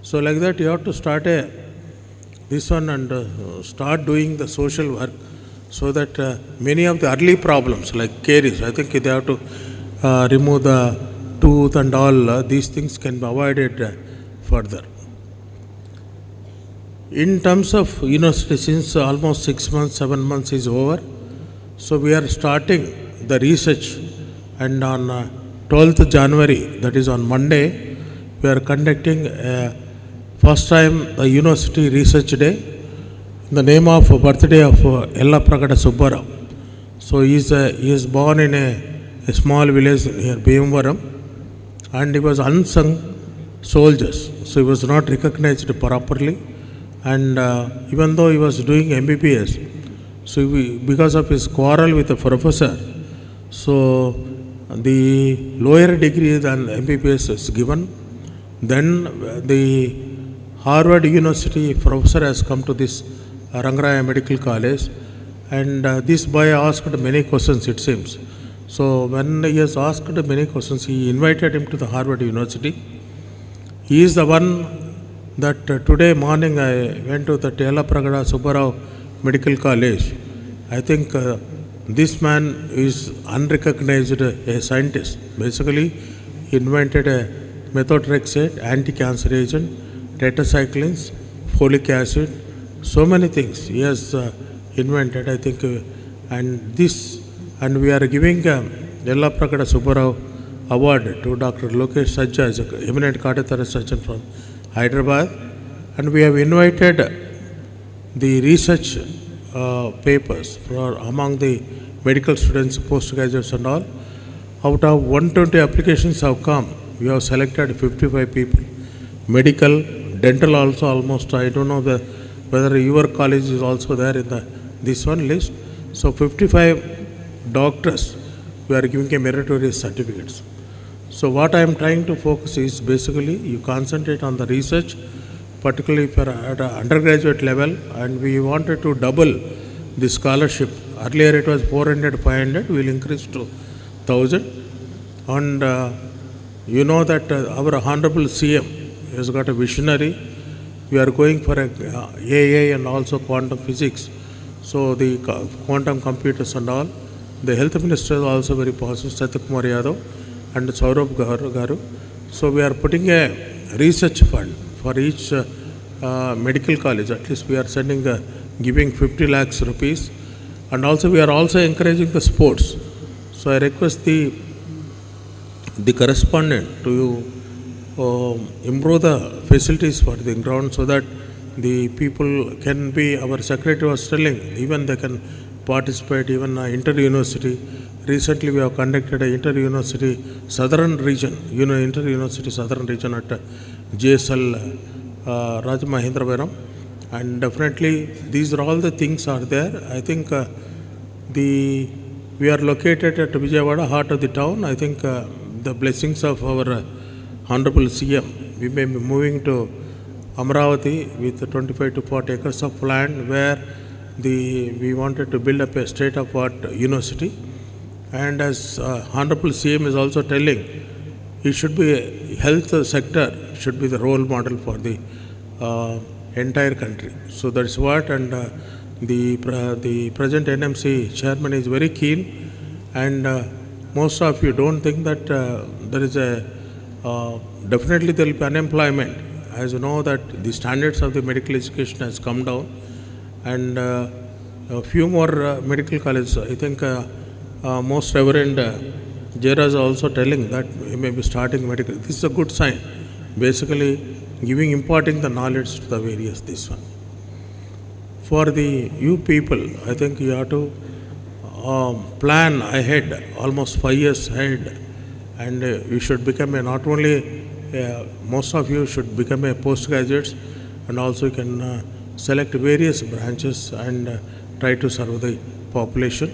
So like that you have to start this one and start doing the social work, so that many of the early problems like caries, I think they have to remove the tooth and all, these things can be avoided further. In terms of university, since almost 6 months, 7 months is over, so we are starting the research, and on 12th January, that is on Monday, we are conducting first time the University Research Day in the name of birthday of Ella Prakata Subbarao. So he is born in a small village near Bhimavaram, and he was unsung soldiers, so he was not recognized properly. And even though he was doing MBBS, so because of his quarrel with the professor, so the lower degree than MBBS is given. Then the Harvard University professor has come to this Rangaraya Medical College, and this boy asked many questions, it seems. So when he has asked many questions, he invited him to the Harvard University. He is the one that today morning I went to the Ella Prakata Subbarao Medical College. I think this man is unrecognized a scientist. Basically, he invented a methotrexate, anti-cancer agent, tetracyclines, folic acid, so many things he has invented, I think. And we are giving Ella Prakata Subbarao Award to Dr. Lokesh Sajja, as an eminent cardiothoracic surgeon from Hyderabad. And we have invited the research papers for among the medical students, postgraduates and all. Out of 120 applications have come, we have selected 55 people. Medical, dental also almost, I don't know whether your college is also there in this one list. So 55 doctors, we are giving a meritorious certificates. So what I am trying to focus is basically you concentrate on the research, particularly if you are at an undergraduate level, and we wanted to double the scholarship. Earlier it was 400, 500, we will increase to 1,000. And you know that our Honorable CM has got a visionary. We are going for a AA and also quantum physics. So the quantum computers and all. The health minister is also very positive, Satyakumar Yadav and Saurabh Garu. So we are putting a research fund for each medical college. At least we are giving 50 lakhs rupees. And also we are also encouraging the sports. So I request the correspondent to improve the facilities for the ground so that the people can be, our secretary was telling, even they can participate even inter-university. Recently we have conducted a inter-university southern region, inter-university southern region at JSL Rajamahendravaram, and definitely these are all the things are there. I think we are located at Vijayawada, heart of the town. I think the blessings of our Honorable CM, we may be moving to Amravati with 25 to 40 acres of land where we wanted to build up a state-of-the-art university. And as Honorable CM is also telling, it should be a health sector, should be the role model for the entire country. So that's what, and the present NMC chairman is very keen, and most of you don't think that there is a definitely there will be unemployment, as you know that the standards of the medical education has come down, and a few more medical colleges. I think most Reverend Jera is also telling that we may be starting medical. This is a good sign, basically imparting the knowledge to the various this one. For the you people, I think you have to plan ahead, almost 5 years ahead, and you should become not only, most of you should become a postgraduates, and also you can select various branches and try to serve the population.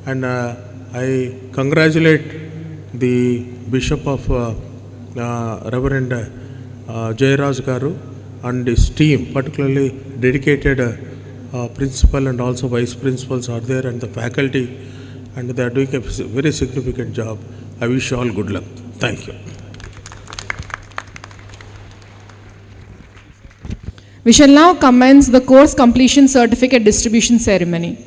And I congratulate the Bishop of Reverend Jayaraj Garu and his team, particularly dedicated principal and also vice principals are there, and the faculty, and they are doing a very significant job. I wish you all good luck. Thank you.
We shall now commence the course completion certificate distribution ceremony.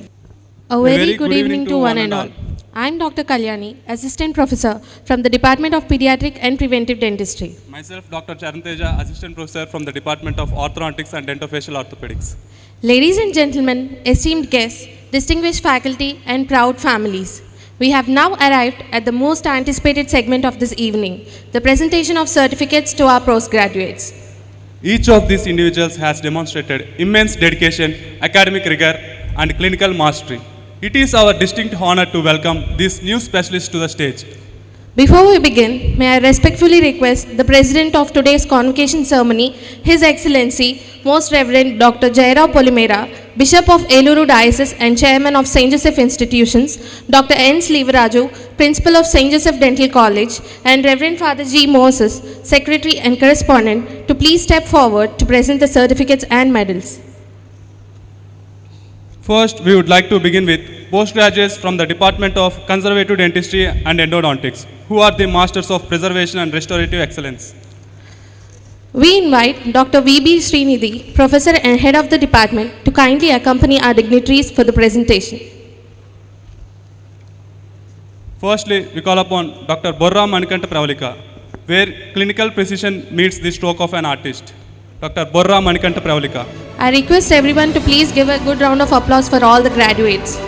A very good evening to one and all. I am Dr. Kalyani, Assistant Professor from the Department of Pediatric and Preventive Dentistry.
Myself, Dr. Charanteja, Assistant Professor from the Department of Orthodontics and Dentofacial Orthopedics.
Ladies and gentlemen, esteemed guests, distinguished faculty and proud families, we have now arrived at the most anticipated segment of this evening, the presentation of certificates to our postgraduates.
Each of these individuals has demonstrated immense dedication, academic rigor, and clinical mastery. It is our distinct honor to welcome these new specialists to the stage.
Before we begin, may I respectfully request the President of today's convocation ceremony, His Excellency, Most Reverend Dr. Jairao Polimera, Bishop of Eluru Diocese and Chairman of St. Joseph Institutions, Dr. N. Slivaraju, Principal of St. Joseph Dental College, and Reverend Father G. Moses, Secretary and Correspondent, to please step forward to present the certificates and medals.
First, we would like to begin with postgraduates from the Department of Conservative Dentistry and Endodontics, who are the masters of preservation and restorative excellence.
We invite Dr. V.B. Srinidhi, Professor and Head of the Department, to kindly accompany our dignitaries for the presentation.
Firstly, we call upon Dr. Borra Manikanta Pravalika, where clinical precision meets the stroke of an artist. Dr. Borra Manikanta Pravalika.
I request everyone to please give a good round of applause for all the graduates.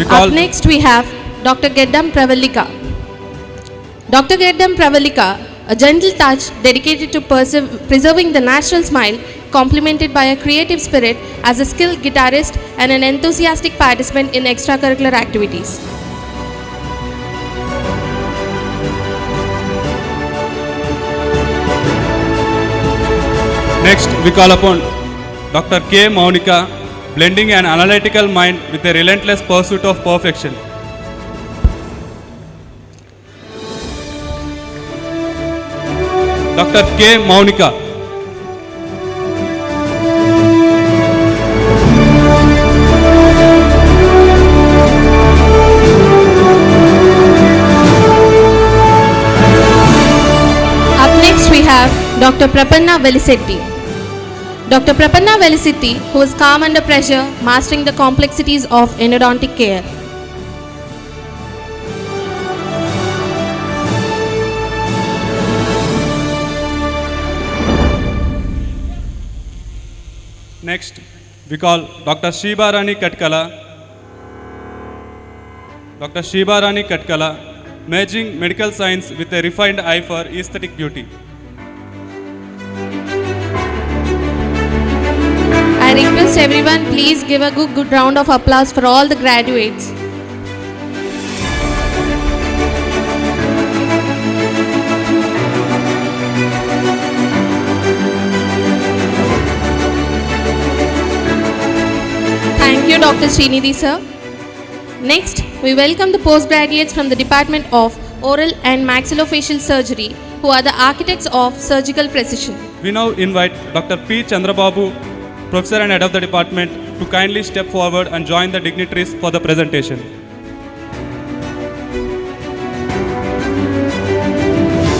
Up next we have Dr. Geddam Pravalika. Dr. Geddam Pravalika, a gentle touch dedicated to preserving the natural smile, complemented by a creative spirit as a skilled guitarist and an enthusiastic participant in extracurricular activities.
Next, we call upon Dr. K. Maunika, blending an analytical mind with a relentless pursuit of perfection. Dr. K. Maunika.
Up next we have Dr. Prapanna Velisetti. Dr. Prapanna Velisetti, who is calm under pressure, mastering the complexities of endodontic care.
Next, we call Dr. Shibarani Katkala. Dr. Shibarani Katkala, merging medical science with a refined eye for aesthetic beauty.
I request everyone please give a good round of applause for all the graduates. Thank you, Dr. Srinidhi sir. Next, we welcome the postgraduates from the Department of Oral and Maxillofacial Surgery, who are the architects of surgical precision.
We now invite Dr. P. Chandrababu, Professor and Head of the Department, to kindly step forward and join the dignitaries for the presentation.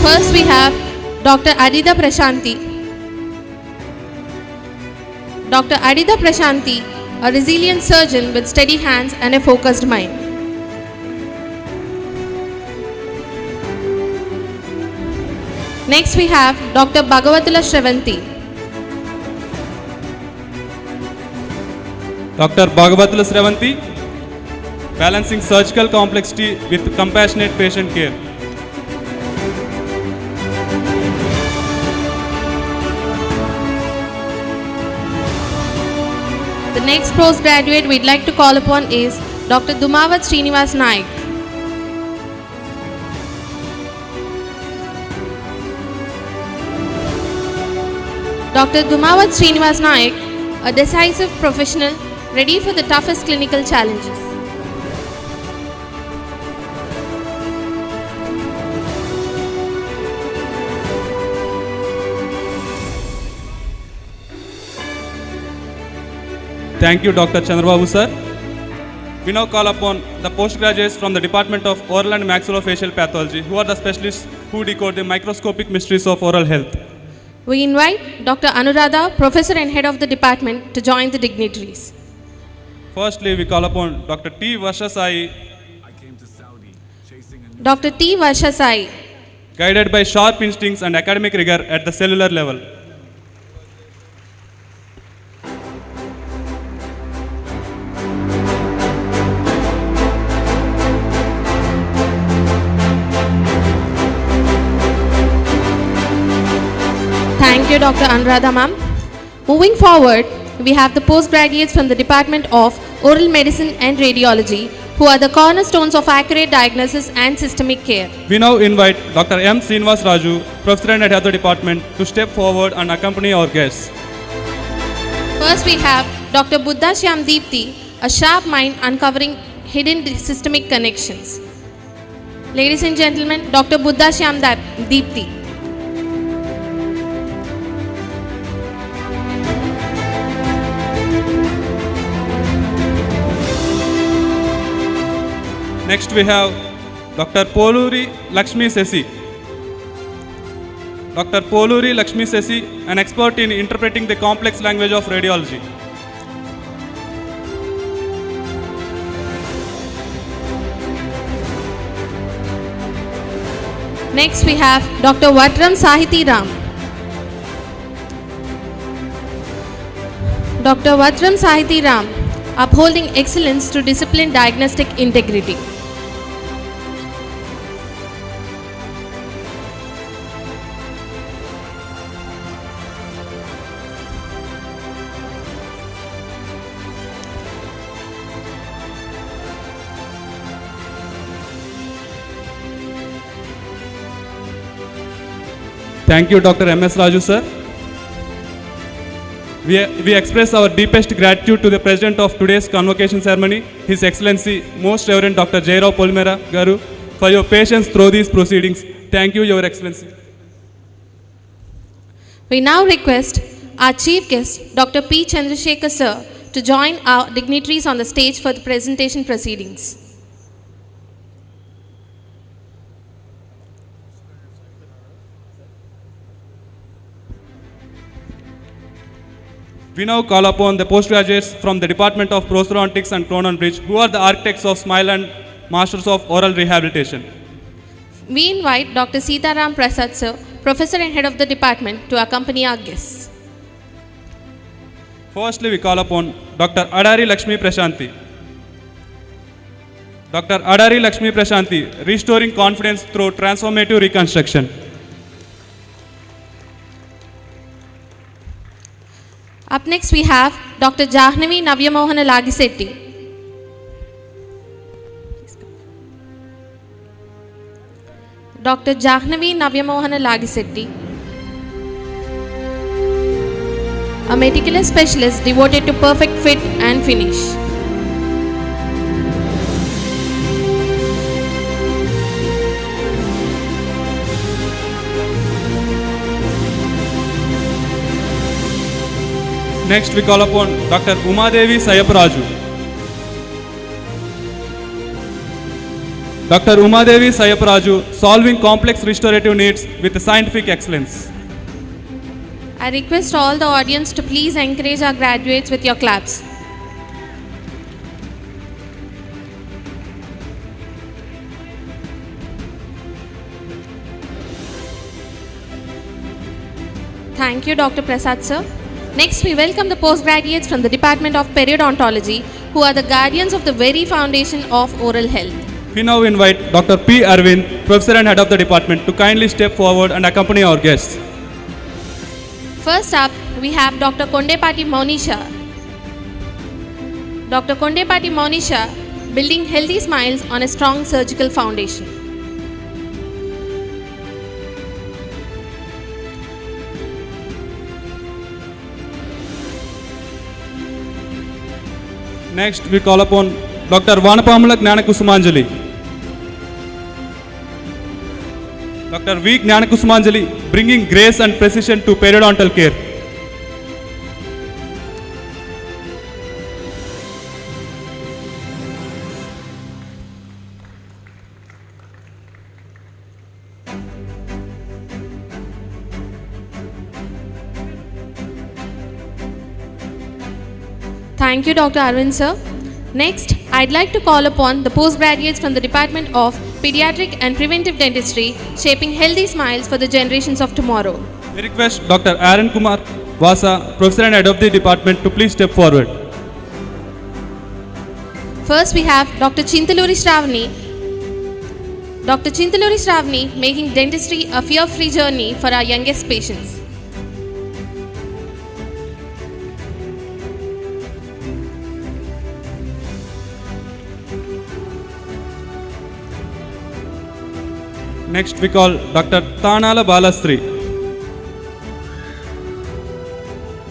First, we have Dr. Aditya Prashanti. Dr. Aditya Prashanti, a resilient surgeon with steady hands and a focused mind. Next, we have Dr. Bhagavatula Shravanti.
Dr. Bhagavatula Sravanti, balancing surgical complexity with compassionate patient care.
The next postgraduate we'd like to call upon is Dr. Dumavat Srinivas Naik. Dr. Dumavat Srinivas Naik, a decisive professional ready for the toughest clinical challenges.
Thank you, Dr. Chandrababu sir. We now call upon the postgraduates from the Department of Oral and Maxillofacial Pathology, who are the specialists who decode the microscopic mysteries of oral health.
We invite Dr. Anuradha, Professor and Head of the Department, to join the dignitaries.
Firstly, we call upon Dr. T. Vashasai,
Dr. T. Vashasai,
guided by sharp instincts and academic rigor at the cellular level.
Thank you, Dr. Anuradha ma'am. Moving forward, we have the postgraduates from the Department of Oral Medicine and Radiology, who are the cornerstones of accurate diagnosis and systemic care.
We now invite Dr. M. Srinivas Raju, Professor and Head of the Department, to step forward and accompany our guests.
First, we have Dr. Buddha Shyam Deepti, a sharp mind uncovering hidden systemic connections. Ladies and gentlemen, Dr. Buddha Shyam Deepti.
Next we have Dr. Poluri Lakshmi Sesi. Dr. Poluri Lakshmi Sesi, an expert in interpreting the complex language of radiology.
Next we have Dr. Vatram Sahiti Ram. Dr. Vatram Sahiti Ram, upholding excellence through disciplined diagnostic integrity.
Thank you, Dr. M.S. Raju sir. We express our deepest gratitude to the President of today's convocation ceremony, His Excellency, Most Reverend Dr. Jairao Polimera Garu, for your patience through these proceedings. Thank you, Your Excellency.
We now request our Chief Guest, Dr. P. Chandrasekhar sir, to join our dignitaries on the stage for the presentation proceedings.
We now call upon the postgraduates from the Department of Prosthodontics and Crown and Bridge, who are the architects of Smile and Masters of Oral Rehabilitation.
We invite Dr. Sitaram Prasad sir, Professor and Head of the Department, to accompany our guests.
Firstly, we call upon Dr. Adari Lakshmi Prashanti. Dr. Adari Lakshmi Prashanti, restoring confidence through transformative reconstruction.
Up next we have Dr. Jahnavi Navyamohana Lagisetti. Dr. Jahnavi Navyamohana Lagisetti, a meticulous specialist devoted to perfect fit and finish.
Next we call upon Dr. Umadevi Sayapraju. Dr. Umadevi Sayapraju, solving complex restorative needs with scientific excellence.
I request all the audience to please encourage our graduates with your claps. Thank you, Dr. Prasad sir. Next, we welcome the postgraduates from the Department of Periodontology, who are the guardians of the very foundation of oral health.
We now invite Dr. P. Arvind, Professor and Head of the Department, to kindly step forward and accompany our guests.
First up, we have Dr. Kondepati Monisha. Dr. Kondepati Monisha, building healthy smiles on a strong surgical foundation.
Next, we call upon Dr. Vanapamala Gnanakusumanjali. Dr. V. Gnanakusumanjali, bringing grace and precision to periodontal care.
Thank you, Dr. Arvind sir. Next, I'd like to call upon the postgraduates from the Department of Pediatric and Preventive Dentistry, shaping healthy smiles for the generations of tomorrow.
We request Dr. Aaron Kumar Vasa, Professor and Head of the Department, to please step forward.
First, we have Dr. Chintaluri Shravani. Dr. Chintaluri Shravani, making dentistry a fear-free journey for our youngest patients.
Next, we call Dr. Tanala Balastri.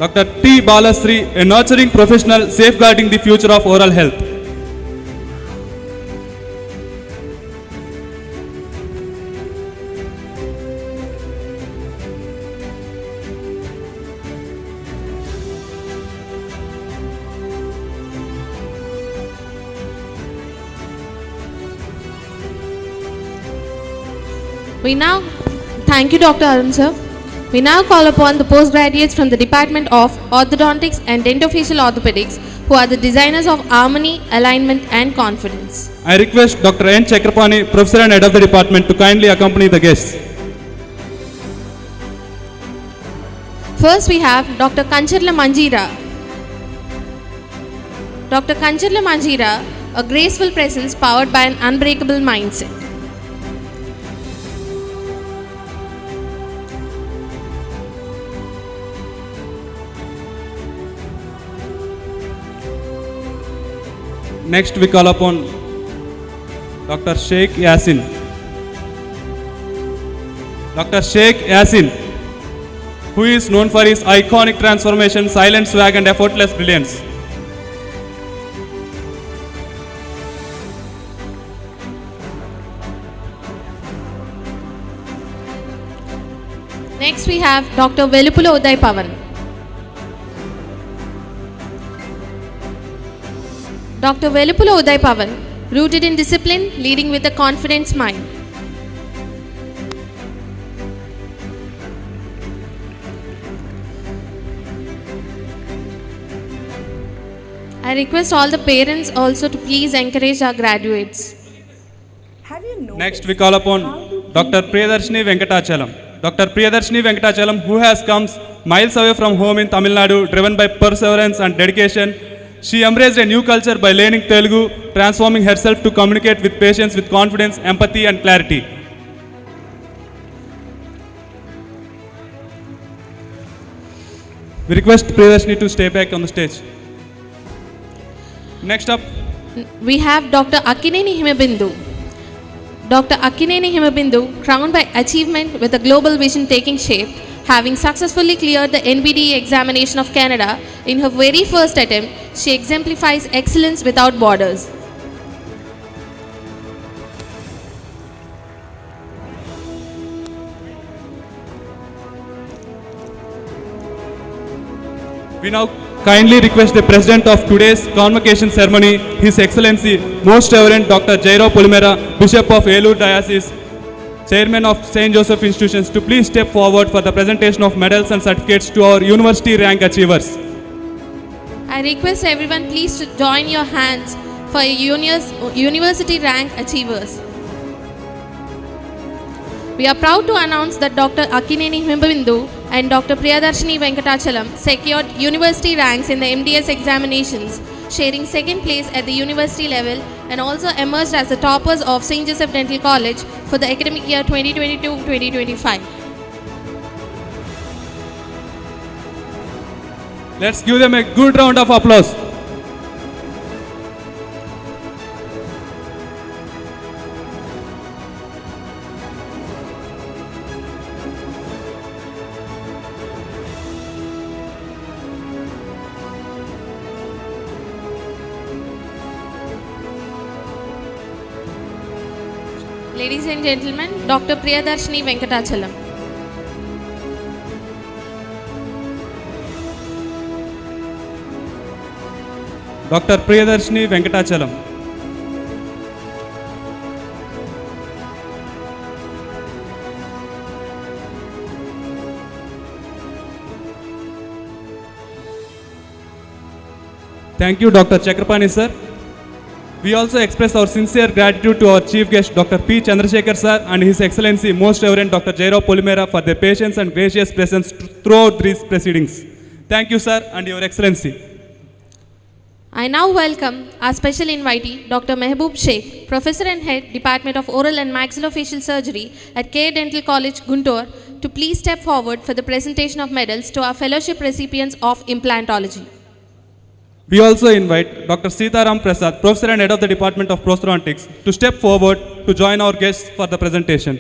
Dr. T. Balastri, a nurturing professional safeguarding the future of oral health.
Thank you, Dr. Arun sir. We now call upon the postgraduates from the Department of Orthodontics and Dentofacial Orthopedics, who are the designers of harmony, alignment and confidence.
I request Dr. N. Chakrapani, Professor and Head of the Department, to kindly accompany the guests.
First, we have Dr. Kancharla Manjira. Dr. Kancharla Manjira, a graceful presence powered by an unbreakable mindset.
Next, we call upon Dr. Sheikh Yasin. Dr. Sheikh Yasin, who is known for his iconic transformation, silent swag and effortless brilliance.
Next, we have Dr. Velupula Uday Pavan. Dr. Velupula Uday Pavan, rooted in discipline, leading with a confident smile. I request all the parents also to please encourage our graduates.
Next, we call upon Dr. Priyadarshini Venkatachalam. Dr. Priyadarshini Venkatachalam, who has come miles away from home in Tamil Nadu, driven by perseverance and dedication, She embraced a new culture by learning Telugu, transforming herself to communicate with patients with confidence, empathy, and clarity. We request Priyadarshini to stay back on the stage. Next up,
we have Dr. Akineni Himabindu. Dr. Akineni Himabindu, crowned by achievement with a global vision taking shape, having successfully cleared the NBDE examination of Canada in her very first attempt, she exemplifies excellence without borders.
we now kindly request the President of today's Convocation ceremony, His Excellency Most Reverend Dr. Jairo Polimera, Bishop of Eluru Diocese, Chairman of St. Joseph Institutions, to please step forward for the presentation of medals and certificates to our university rank achievers.
I request everyone please to join your hands for university rank achievers. We are proud to announce that Dr. Akineni Himabindu and Dr. Priyadarshini Venkatachalam secured university ranks in the MDS examinations, sharing second place at the university level, and also emerged as the toppers of St. Joseph Dental College for the academic year 2022-2025.
Let's give them a good round of applause.
Ladies and gentlemen, Dr. Priyadarshini Venkatachalam.
Dr. Priyadarshini Venkatachalam. Thank you, Dr. Chakrapani sir. We also express our sincere gratitude to our chief guest, Dr. P. Chandrasekhar sir, and His Excellency Most Reverend Dr. Jairo Polimera for their patience and gracious presence throughout these proceedings. Thank you, sir, and Your Excellency.
I now welcome our special invitee, Dr. Mehboob Sheikh, Professor and Head, Department of Oral and Maxillofacial Surgery at K. Dental College, Guntur, to please step forward for the presentation of medals to our fellowship recipients of implantology.
We also invite Dr. Sitaram Prasad, Professor and Head of the Department of Prosthodontics, to step forward to join our guests for the presentation.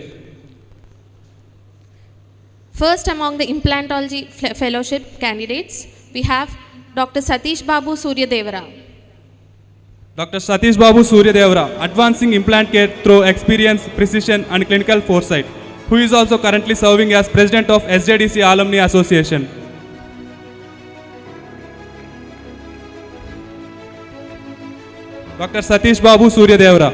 First among the implantology fellowship candidates, we have Dr. Satish Babu Suryadevara.
Dr. Satish Babu Suryadevara, advancing implant care through experience, precision, and clinical foresight, who is also currently serving as President of SJDC Alumni Association. Dr. Satish Babu Suryadevara.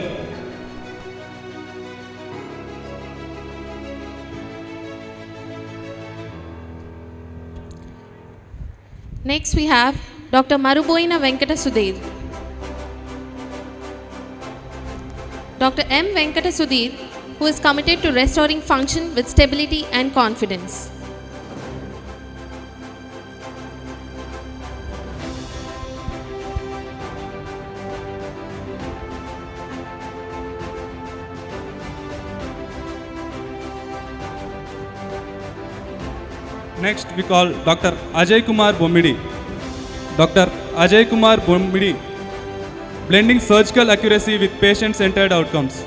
Next we have Dr. Maruboina Venkata Sudhir. Dr. M. Venkata Sudhir, who is committed to restoring function with stability and confidence.
Next, we call Dr. Ajay Kumar Bommidi. Dr. Ajay Kumar Bommidi, blending surgical accuracy with patient-centered outcomes.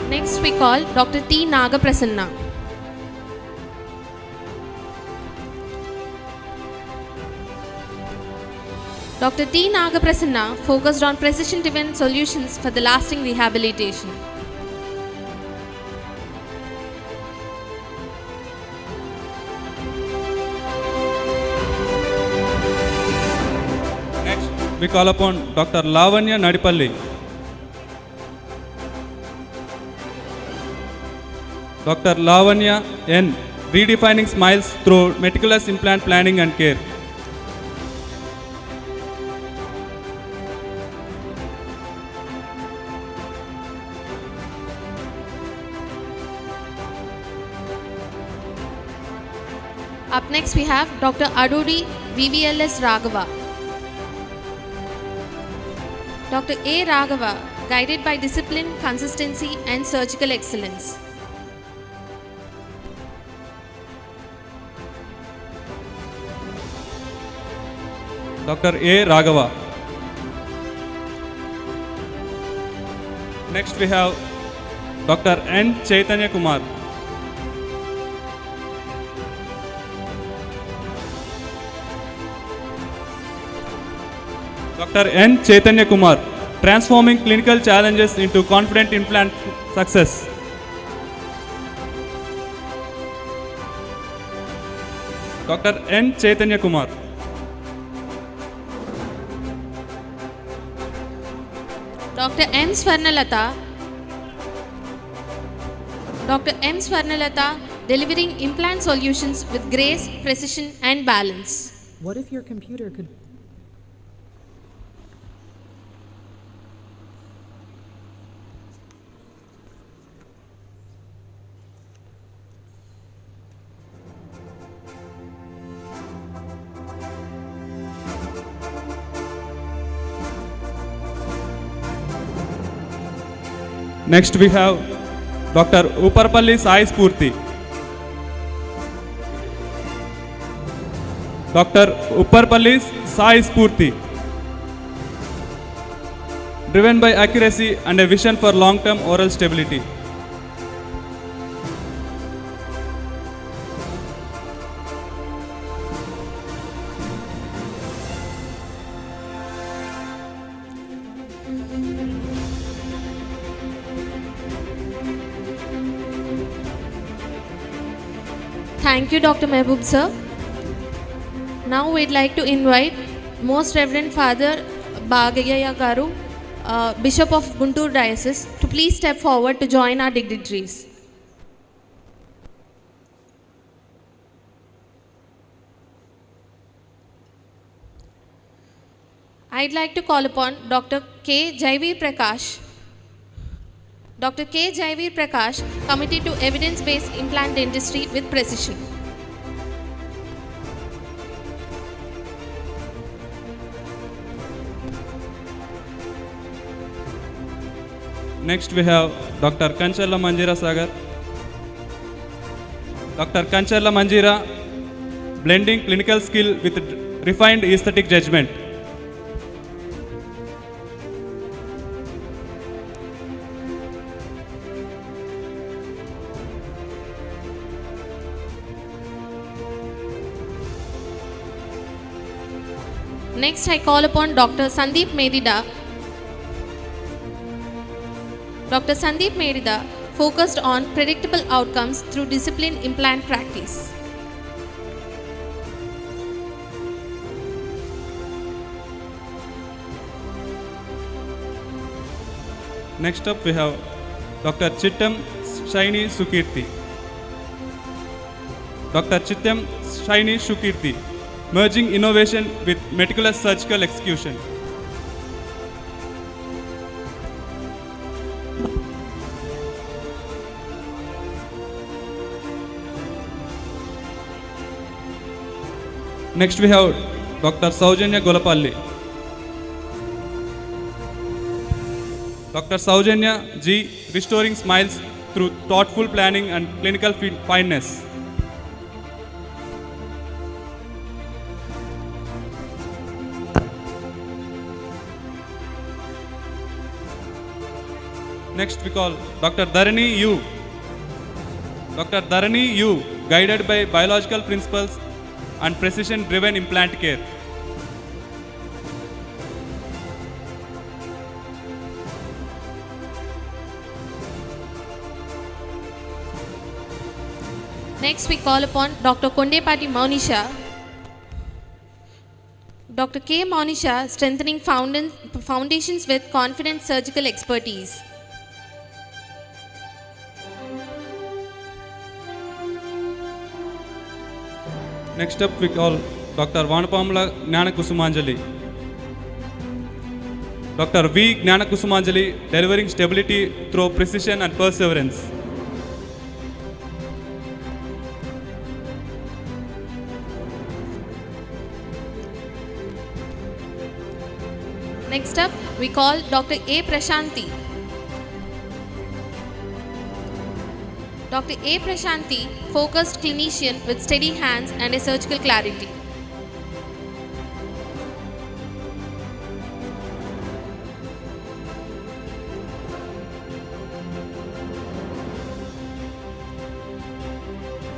Next, we call Dr. T. Nagaprasanna. Dr. T. Nagaprasanna focused on precision-driven solutions for the lasting rehabilitation.
Next, we call upon Dr. Lavanya Nadipalli. Dr. Lavanya N, redefining smiles through meticulous implant planning and care.
Up next we have Dr. Adudi VVLS Raghava. Dr. A. Raghava, guided by discipline, consistency and surgical excellence.
Dr. A. Raghava. Next we have Dr. N. Chaitanya Kumar. Dr. N. Chaitanya Kumar, transforming clinical challenges into confident implant success. Dr. N. Chaitanya Kumar.
Dr. M. Swarnalata. Dr. M. Swarnalata, delivering implant solutions with grace, precision and balance.
What if your computer could...
Next we have Dr. Upparpalli Sai Spurti. Dr. Upparpalli Sai Spurti, driven by accuracy and a vision for long-term oral stability.
Thank you, Dr. Mehboob sir. Now we'd like to invite Most Reverend Father Bagayya Garu, Bishop of Guntur Diocese, to please step forward to join our dignitaries. I'd like to call upon Dr. K. Jaivir Prakash. Dr. K. Jaivir Prakash, committed to evidence-based implant dentistry with precision.
Next we have Dr. Kancharla Manjira Sagar. Dr. Kancharla Manjira, blending clinical skill with refined aesthetic judgment.
Next, I call upon Dr. Sandeep Medida. Dr. Sandeep Medida focused on predictable outcomes through disciplined implant practice.
Next up we have Dr. Chittam Shaini Sukirti. Dr. Chittam Shaini Sukirti, merging innovation with meticulous surgical execution. Next we have Dr. Saujanya Golapalli. Dr. Saujanya G, restoring smiles through thoughtful planning and clinical fineness. Next we call Dr. Dharani U. Dr. Dharani U, guided by biological principles and precision-driven implant care.
Next, we call upon Dr. Kondepati Maunisha. Dr. K. Maunisha, strengthening foundations with confident surgical expertise.
Next up, we call Dr. Vanapamla Gnanakusumanjali. Dr. V. Gnanakusumanjali, delivering stability through precision and perseverance.
Next up, we call Dr. A. Prashanti. Dr. A. Prashanti, focused clinician with steady hands and a surgical clarity.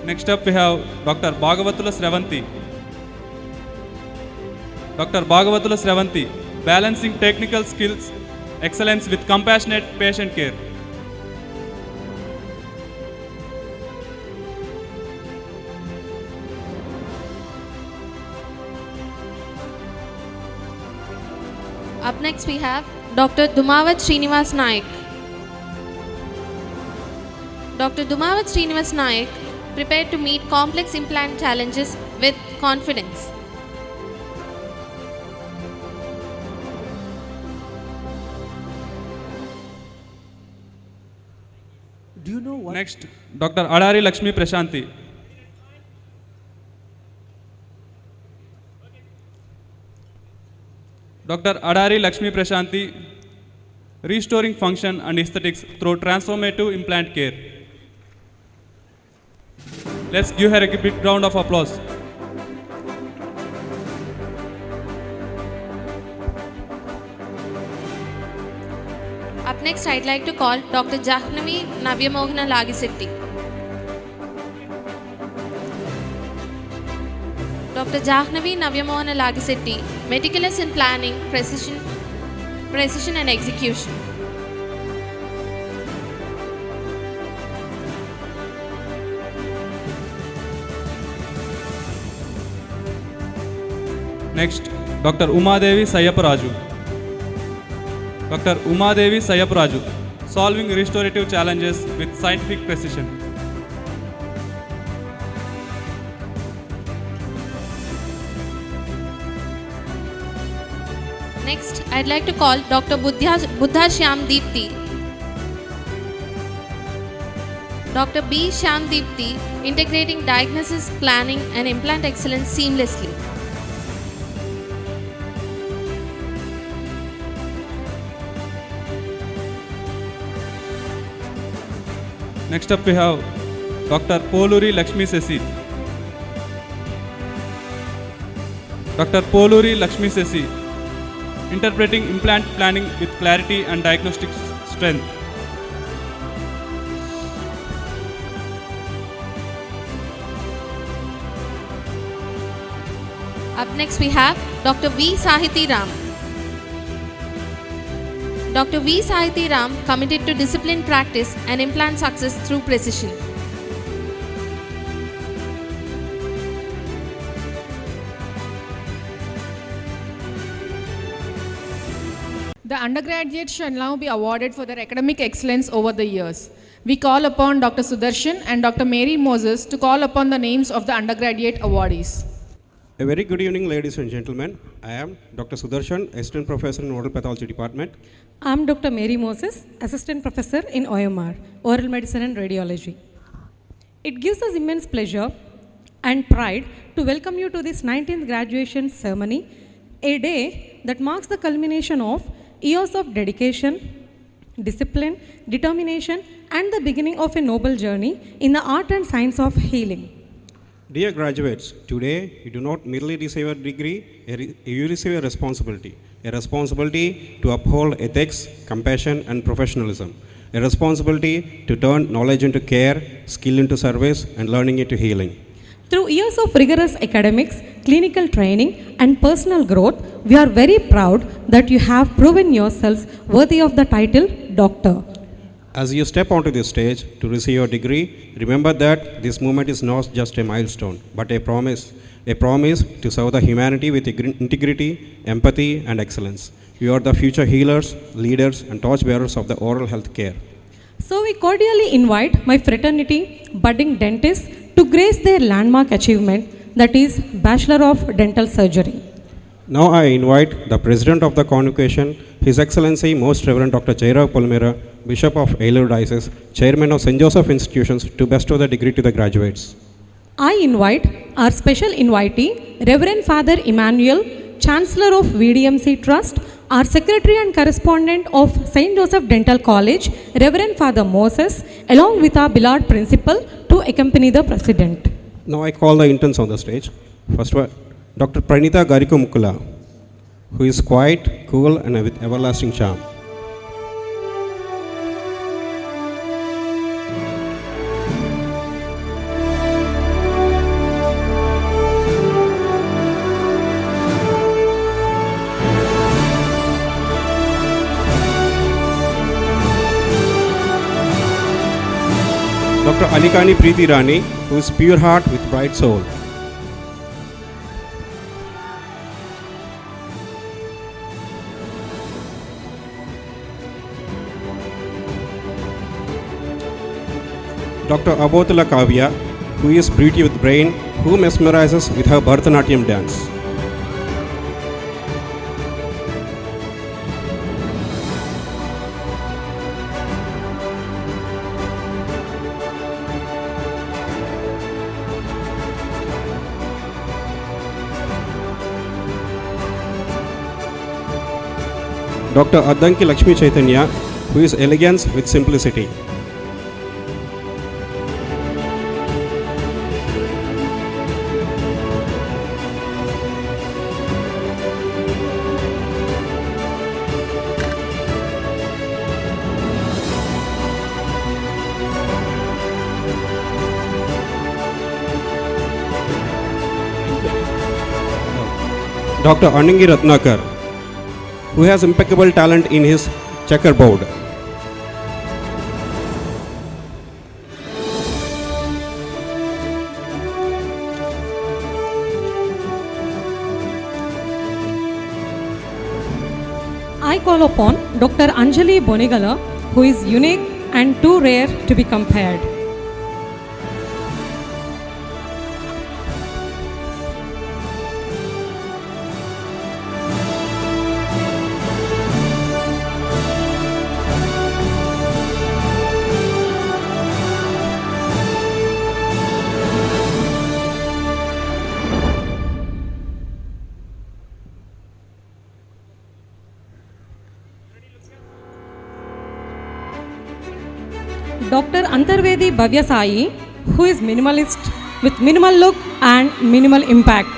Next up we have Dr. Bhagavatula Sravanti. Dr. Bhagavatula Sravanti, balancing technical skills, excellence with compassionate patient care.
Up next we have Dr. Dumavat Srinivas Naik. Dr. Dumavat Srinivas Naik, prepared to meet complex implant challenges with confidence.
Do you know what?
Next, Dr. Adari Lakshmi Prashanti. Dr. Adari Lakshmi Prashanti, restoring function and aesthetics through transformative implant care. Let's give her a big round of applause.
Up next, I'd like to call Dr. Jahnavi Navyamohana Lagisetti. Dr. Jahnavi Navyamohana Lagisetti, meticulous in planning, precision and execution.
Next, Dr. Umadevi Sayaparaju. Dr. Umadevi Sayaparaju, solving restorative challenges with scientific precision.
Next, I'd like to call Dr. Buddha Shyam Deepti. Dr. B. Shyam Deepti, integrating diagnosis, planning and implant excellence seamlessly.
Next up we have Dr. Poluri Lakshmi Sesi. Dr. Poluri Lakshmi Sesi, interpreting implant planning with clarity and diagnostic strength.
Up next we have Dr. V. Sahiti Ram. Dr. V. Sahiti Ram, committed to disciplined practice and implant success through precision.
The undergraduates shall now be awarded for their academic excellence over the years. We call upon Dr. Sudarshan and Dr. Mary Moses to call upon the names of the undergraduate awardees.
A very good evening, ladies and gentlemen. I am Dr. Sudarshan, Assistant Professor in Oral Pathology Department.
I am Dr. Mary Moses, Assistant Professor in OMR, Oral Medicine and Radiology. It gives us immense pleasure and pride to welcome you to this 19th graduation ceremony, a day that marks the culmination of years of dedication, discipline, determination, and the beginning of a noble journey in the art and science of healing.
Dear graduates, today you do not merely receive a degree, you receive a responsibility to uphold ethics, compassion and professionalism, a responsibility to turn knowledge into care, skill into service and learning into healing.
Through years of rigorous academics, clinical training and personal growth, we are very proud that you have proven yourselves worthy of the title Doctor.
As you step onto this stage to receive your degree, remember that this moment is not just a milestone, but a promise to serve the humanity with integrity, empathy and excellence. You are the future healers, leaders and torchbearers of the oral health care.
So we cordially invite my fraternity, budding dentists, to grace their landmark achievement, that is Bachelor of Dental Surgery.
Now I invite the President of the Convocation, His Excellency Most Reverend Dr. Jairao Polimera, Bishop of Eluru Diocese, Chairman of St. Joseph Institutions, to bestow the degree to the graduates.
I invite our special invitee, Reverend Father Emmanuel, Chancellor of VDMC Trust, Our Secretary and Correspondent of St. Joseph Dental College, Reverend Father Moses, along with our beloved Principal, to accompany the President.
Now I call the interns on the stage. First one, Dr. Pranita Gariko-Mukkula, who is quiet, cool, and with everlasting charm. Dr. Alikani Preeti Rani, who is pure heart with bright soul. Dr. Abotala Kavya, who is pretty with brain, who mesmerizes with her Bharatanatyam dance. Dr. Addanki Lakshmi Chaitanya, who is elegance with simplicity. Dr. Anangi Ratnakar, who has impeccable talent in his checkerboard.
I call upon Dr. Anjali Bonigala, who is unique and too rare to be compared. Dr. Antarvedi Bhavya Sai, who is minimalist with minimal look and minimal impact.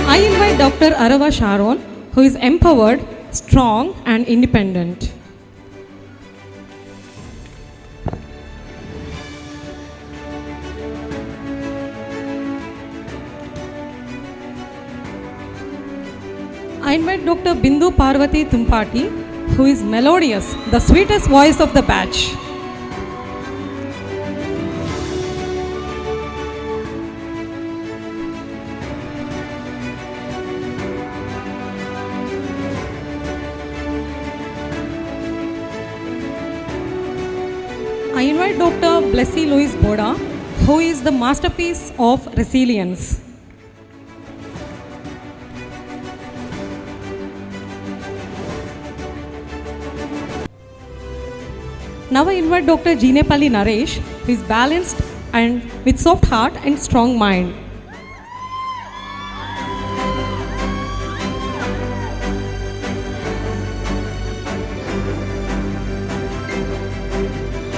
I invite Dr. Arava Sharon, who is empowered, strong and independent. I invite Dr. Bindu Parvati Tumpati, who is melodious, the sweetest voice of the batch. I invite Dr. Blessy Louise Boda, who is the masterpiece of resilience. Now I invite Dr. Jinepalli Naresh, who is balanced and with soft heart and strong mind.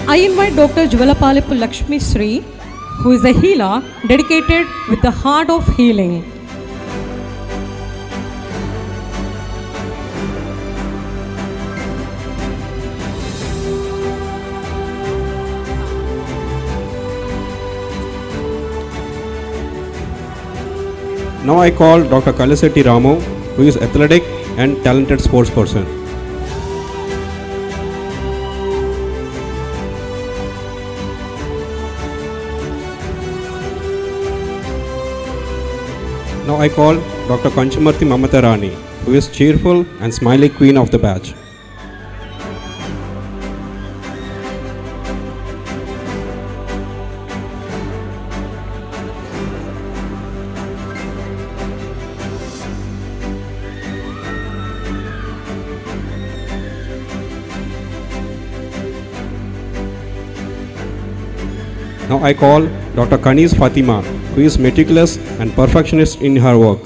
I invite Dr. Juvalapalippu Lakshmi Sri, who is a healer dedicated with the heart of healing.
Now I call Dr. Kalisetti Ramu, who is athletic and talented sports person. Now I call Dr. Kanchamarthi Mamata Rani, who is cheerful and smiley queen of the batch. Now I call Dr. Kanis Fatima, who is meticulous and perfectionist in her work.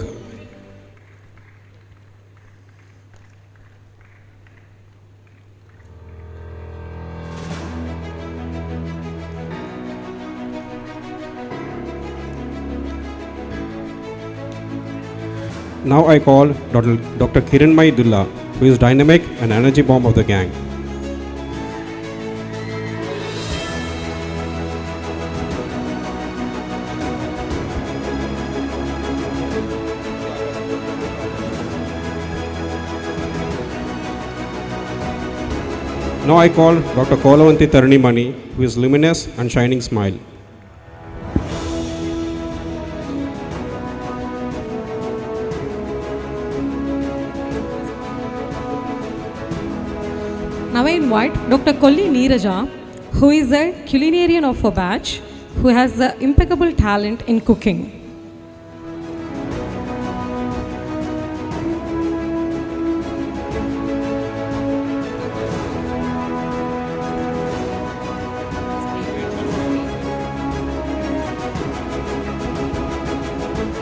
Now I call Dr. Kiranmai Dulla, who is dynamic and energy bomb of the gang. Now I call Dr. Kolavanti Taranimani, who is luminous and shining smile.
Now I invite Dr. Kolli Neeraja, who is a culinarian of a batch, who has the impeccable talent in cooking.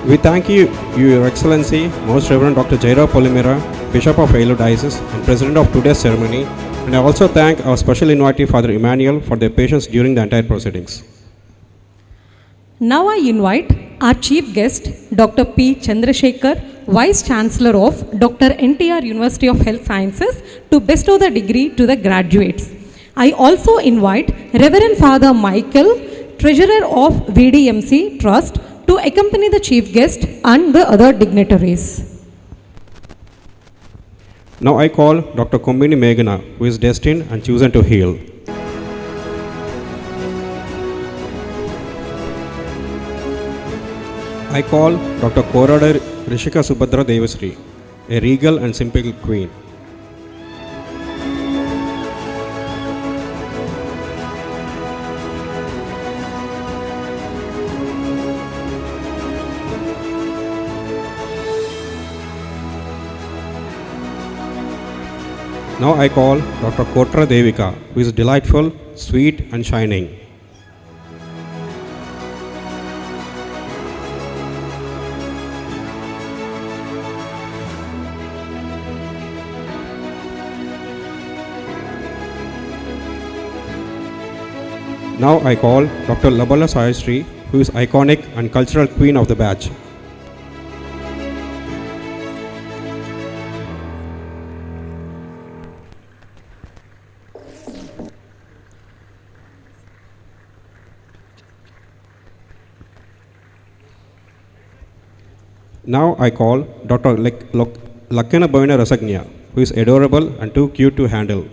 We thank you, Your Excellency, Most Reverend Dr. Jairao Polymera, Bishop of Eluru Diocese and President of today's ceremony, and I also thank our special invitee, Father Emmanuel, for their patience during the entire proceedings.
Now I invite our chief guest, Dr. P. Chandrasekhar, Vice Chancellor of Dr. NTR University of Health Sciences, to bestow the degree to the graduates. I also invite Reverend Father Michael, Treasurer of VDMC Trust, to accompany the chief guest and the other dignitaries.
Now I call Dr. Kombini Meghana, who is destined and chosen to heal. I call Dr. Korada Rishika Subhadra Devasri, a regal and simple queen. Now I call Dr. Kotra Devika, who is delightful, sweet and shining. Now I call Dr. Labala Sayasri, who is iconic and cultural queen of the batch. Now I call Dr. Lakkana Boina Rasagnya, who is adorable and too cute to handle.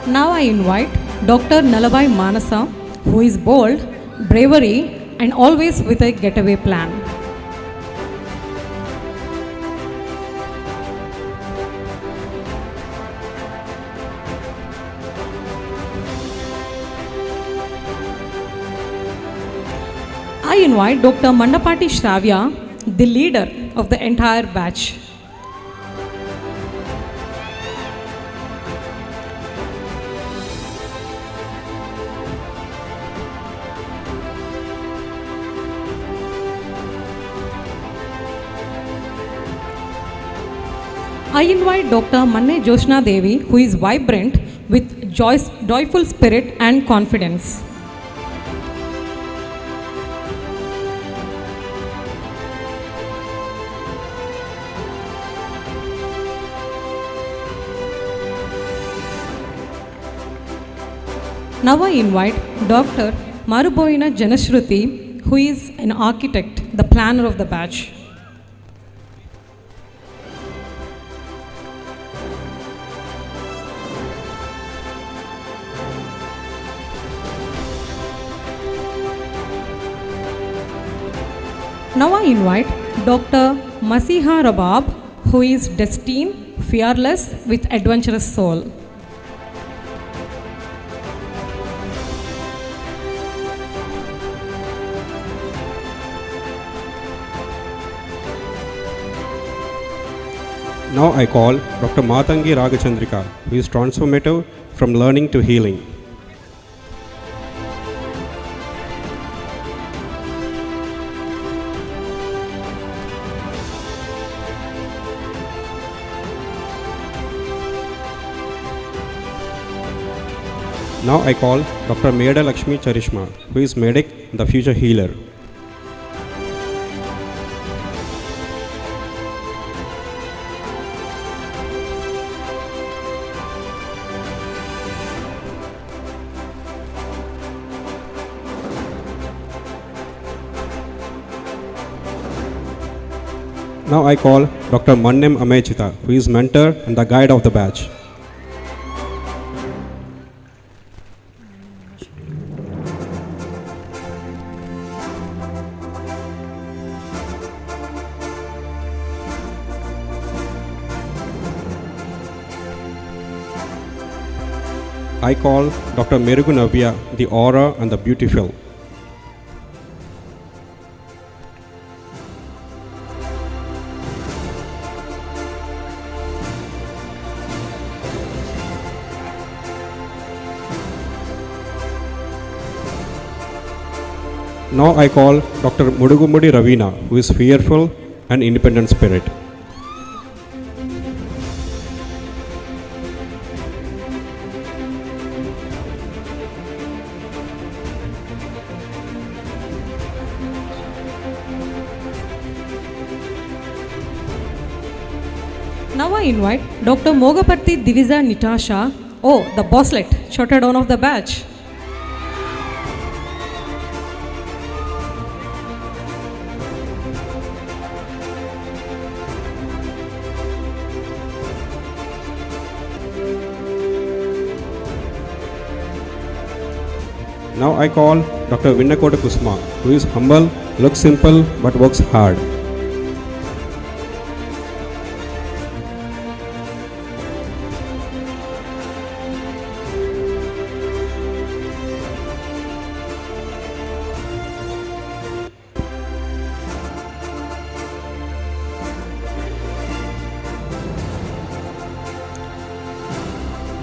Now I invite Dr. Nalabai Manasa, who is bold, bravery, and always with a getaway plan. I invite Dr. Mandapati Shravya, the leader of the entire batch. I invite Dr. Manne Joshna Devi, who is vibrant with joyful spirit and confidence. Now I invite Dr. Maruboina Janashruti, who is an architect, the planner of the batch. Now I invite Dr. Masiha Rabab, who is destined, fearless, with adventurous soul.
Now I call Dr. Matangi Ragachandrika, who is transformative from learning to healing. Now I call Dr. Meda Lakshmi Charishma, who is medic, the future healer. Now I call Dr. Mannem Amechita, who is mentor and the guide of the batch. I call Dr. Merugu Navya, the aura and the beautiful. Now I call Dr. Mudugumudi Ravina, who is fearful and independent spirit.
Now I invite Dr. Mogaparthi Divisa Nitasha, the bosslet, shouted down of the batch.
Now I call Dr. Vinnakoda Kusma, who is humble, looks simple but works hard.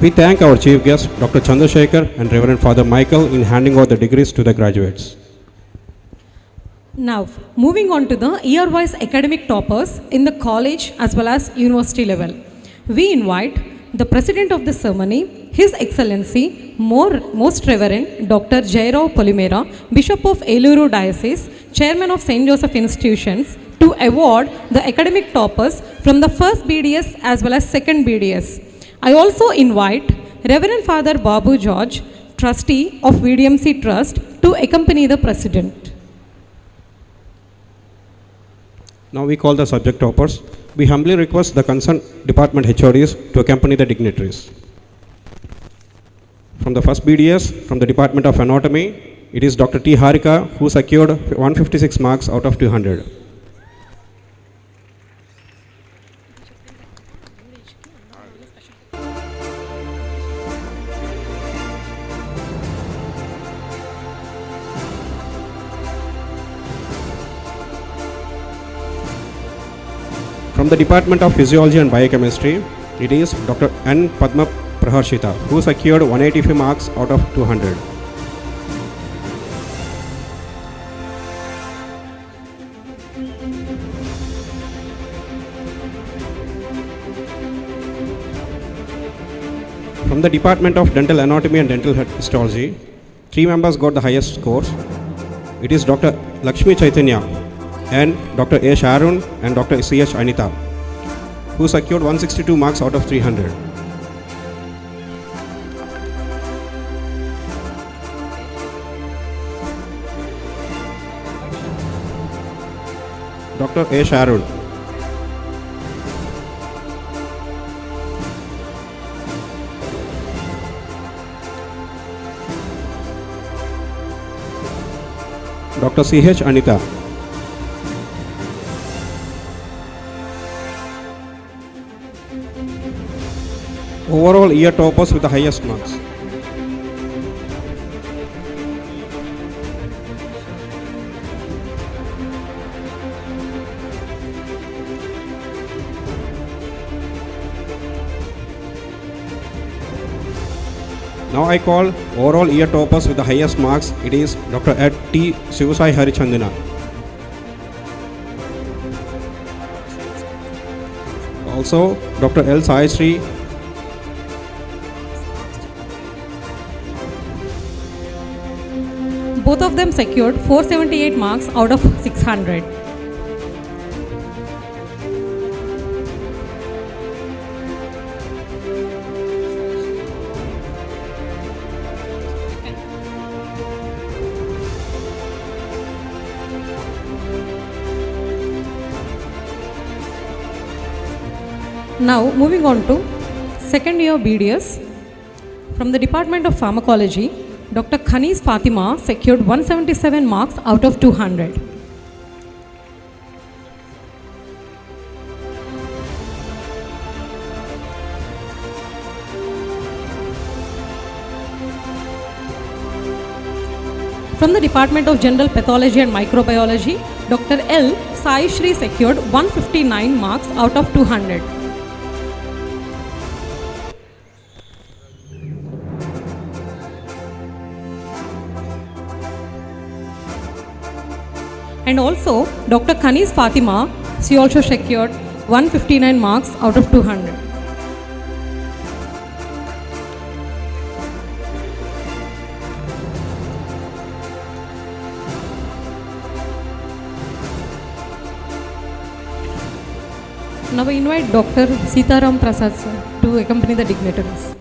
We thank our chief guest, Dr. Chandrasekhar and Reverend Father Michael, in handing over the degrees to the graduates.
Now, moving on to the year-wise academic toppers in the college as well as university level. We invite the President of the ceremony, His Excellency, Most Reverend Dr. Jairao Polimera, Bishop of Eluru Diocese, Chairman of St. Joseph Institutions, to award the academic toppers from the first BDS as well as second BDS. I also invite Reverend Father Babu George, Trustee of VDMC Trust, to accompany the President.
Now we call the subject toppers. We humbly request the concerned department HODs to accompany the dignitaries. From the first BDS, from the Department of Anatomy, it is Dr. T. Harika, who secured 156 marks out of 200. From the Department of Physiology and Biochemistry, it is Dr. N. Padma Praharshita, who secured 185 marks out of 200. From the Department of Dental Anatomy and Dental Histology, 3 members got the highest scores. It is Dr. Lakshmi Chaitanya and Dr. A. Sharon and Dr. C.H. Anita, who secured 162 marks out of 300. Dr. A. Sharon. Dr. C.H. Anita. Overall year toppers with the highest marks. Now I call overall year toppers with the highest marks. It is Dr. Ed T. Sivasai Harichandana. Also, Dr. L. Sayasri.
Both of them secured 478 marks out of 600. Now moving on to second year BDS. From the Department of Pharmacology, Dr. Khanis Fatima secured 177 marks out of 200. From the Department of General Pathology and Microbiology, Dr. L. Sai Shri secured 159 marks out of 200. And also, Dr. Khanis Fatima, she also secured 159 marks out of 200. Now I invite Dr. Sitaram Prasad sir to accompany the dignitaries.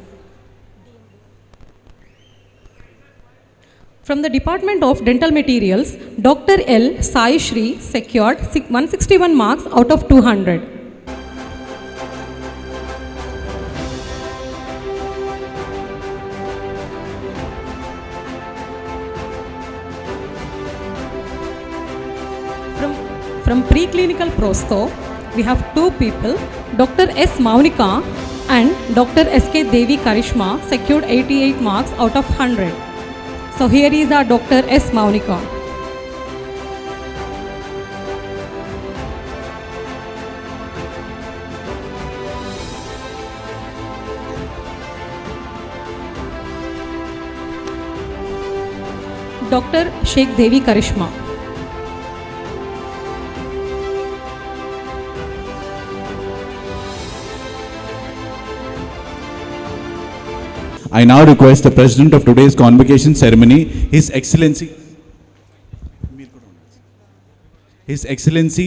From the Department of Dental Materials, Dr. L. Sai Shri secured 161 marks out of 200. From preclinical prosto, we have two people, Dr. S. Maunika and Dr. S.K. Devi Karishma secured 88 marks out of 100. So here is our Dr. S. Maunika. Dr. Sheikh Devi Karishma.
I now request the President of today's Convocation ceremony, His Excellency,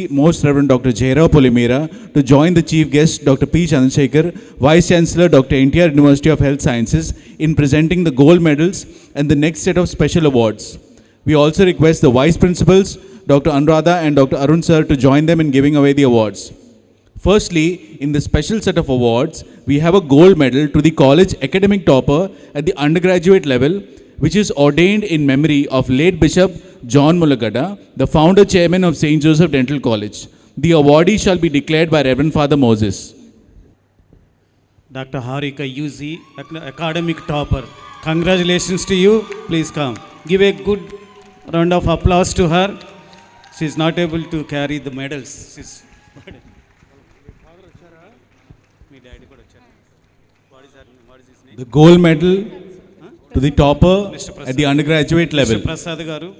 Most Reverend Dr. Jairao Polimera, to join the Chief Guest, Dr. P. Chandrasekhar, Vice Chancellor, Dr. NTR University of Health Sciences, in presenting the gold medals and the next set of special awards. We also request the Vice Principals, Dr. Anuradha and Dr. Arun sir, to join them in giving away the awards. Firstly, in the special set of awards, we have a gold medal to the college academic topper at the undergraduate level, which is ordained in memory of late Bishop John Mulagada, the founder chairman of St. Joseph Dental College. The awardee shall be declared by Reverend Father Moses.
Dr. Harika UZ, academic topper. Congratulations to you. Please come. Give a good round of applause to her. She is not able to carry the medals. She's
the gold medal to the topper at the undergraduate level.
Mr. Prasad garu.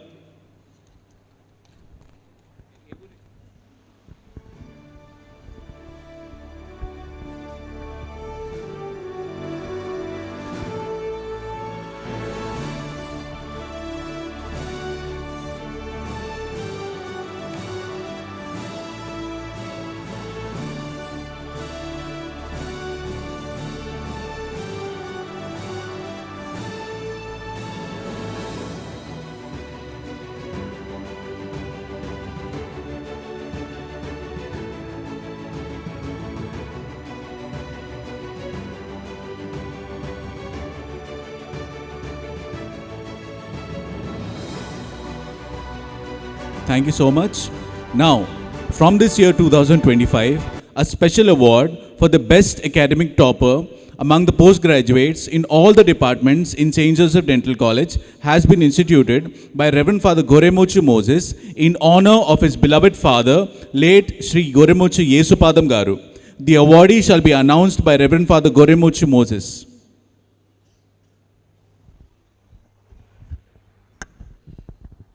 Thank you so much. Now, from this year 2025, a special award for the best academic topper among the postgraduates in all the departments in St. Joseph Dental College has been instituted by Reverend Father Goremochu Moses in honor of his beloved father, late Sri Goremochu Yesupadam Garu. The awardee shall be announced by Reverend Father Goremochu Moses.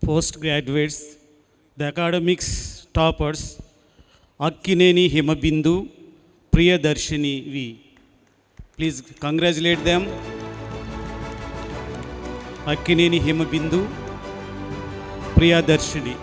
postgraduates, the academics toppers, Akkineni Himabindu, Priyadarshini V. Please congratulate them. Akkineni Himabindu, Priyadarshini.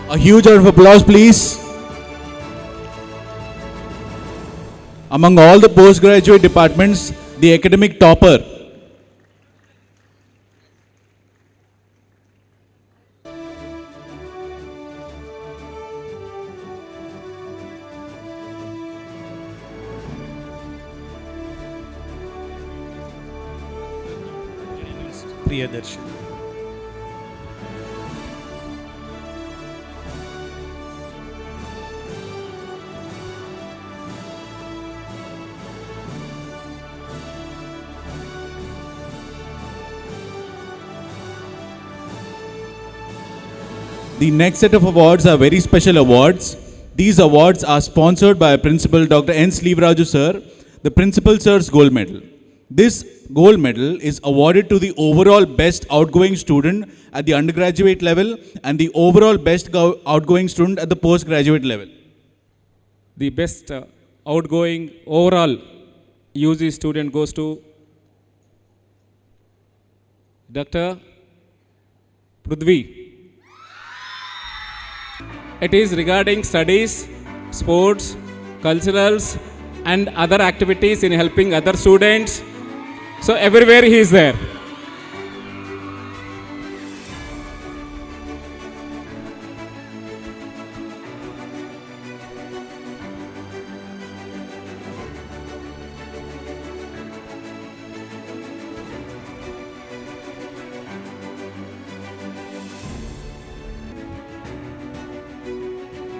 A huge round of applause, please. Among all the postgraduate departments, the academic topper.
Priyadarshini.
The next set of awards are very special awards. These awards are sponsored by Principal Dr. N. Sleevaraju sir, the Principal Sir's Gold Medal. This gold medal is awarded to the overall best outgoing student at the undergraduate level and the overall best outgoing student at the postgraduate level.
The best outgoing overall UG student goes to Dr. Prudvi. It is regarding studies, sports, culturals and other activities in helping other students. So everywhere he is there.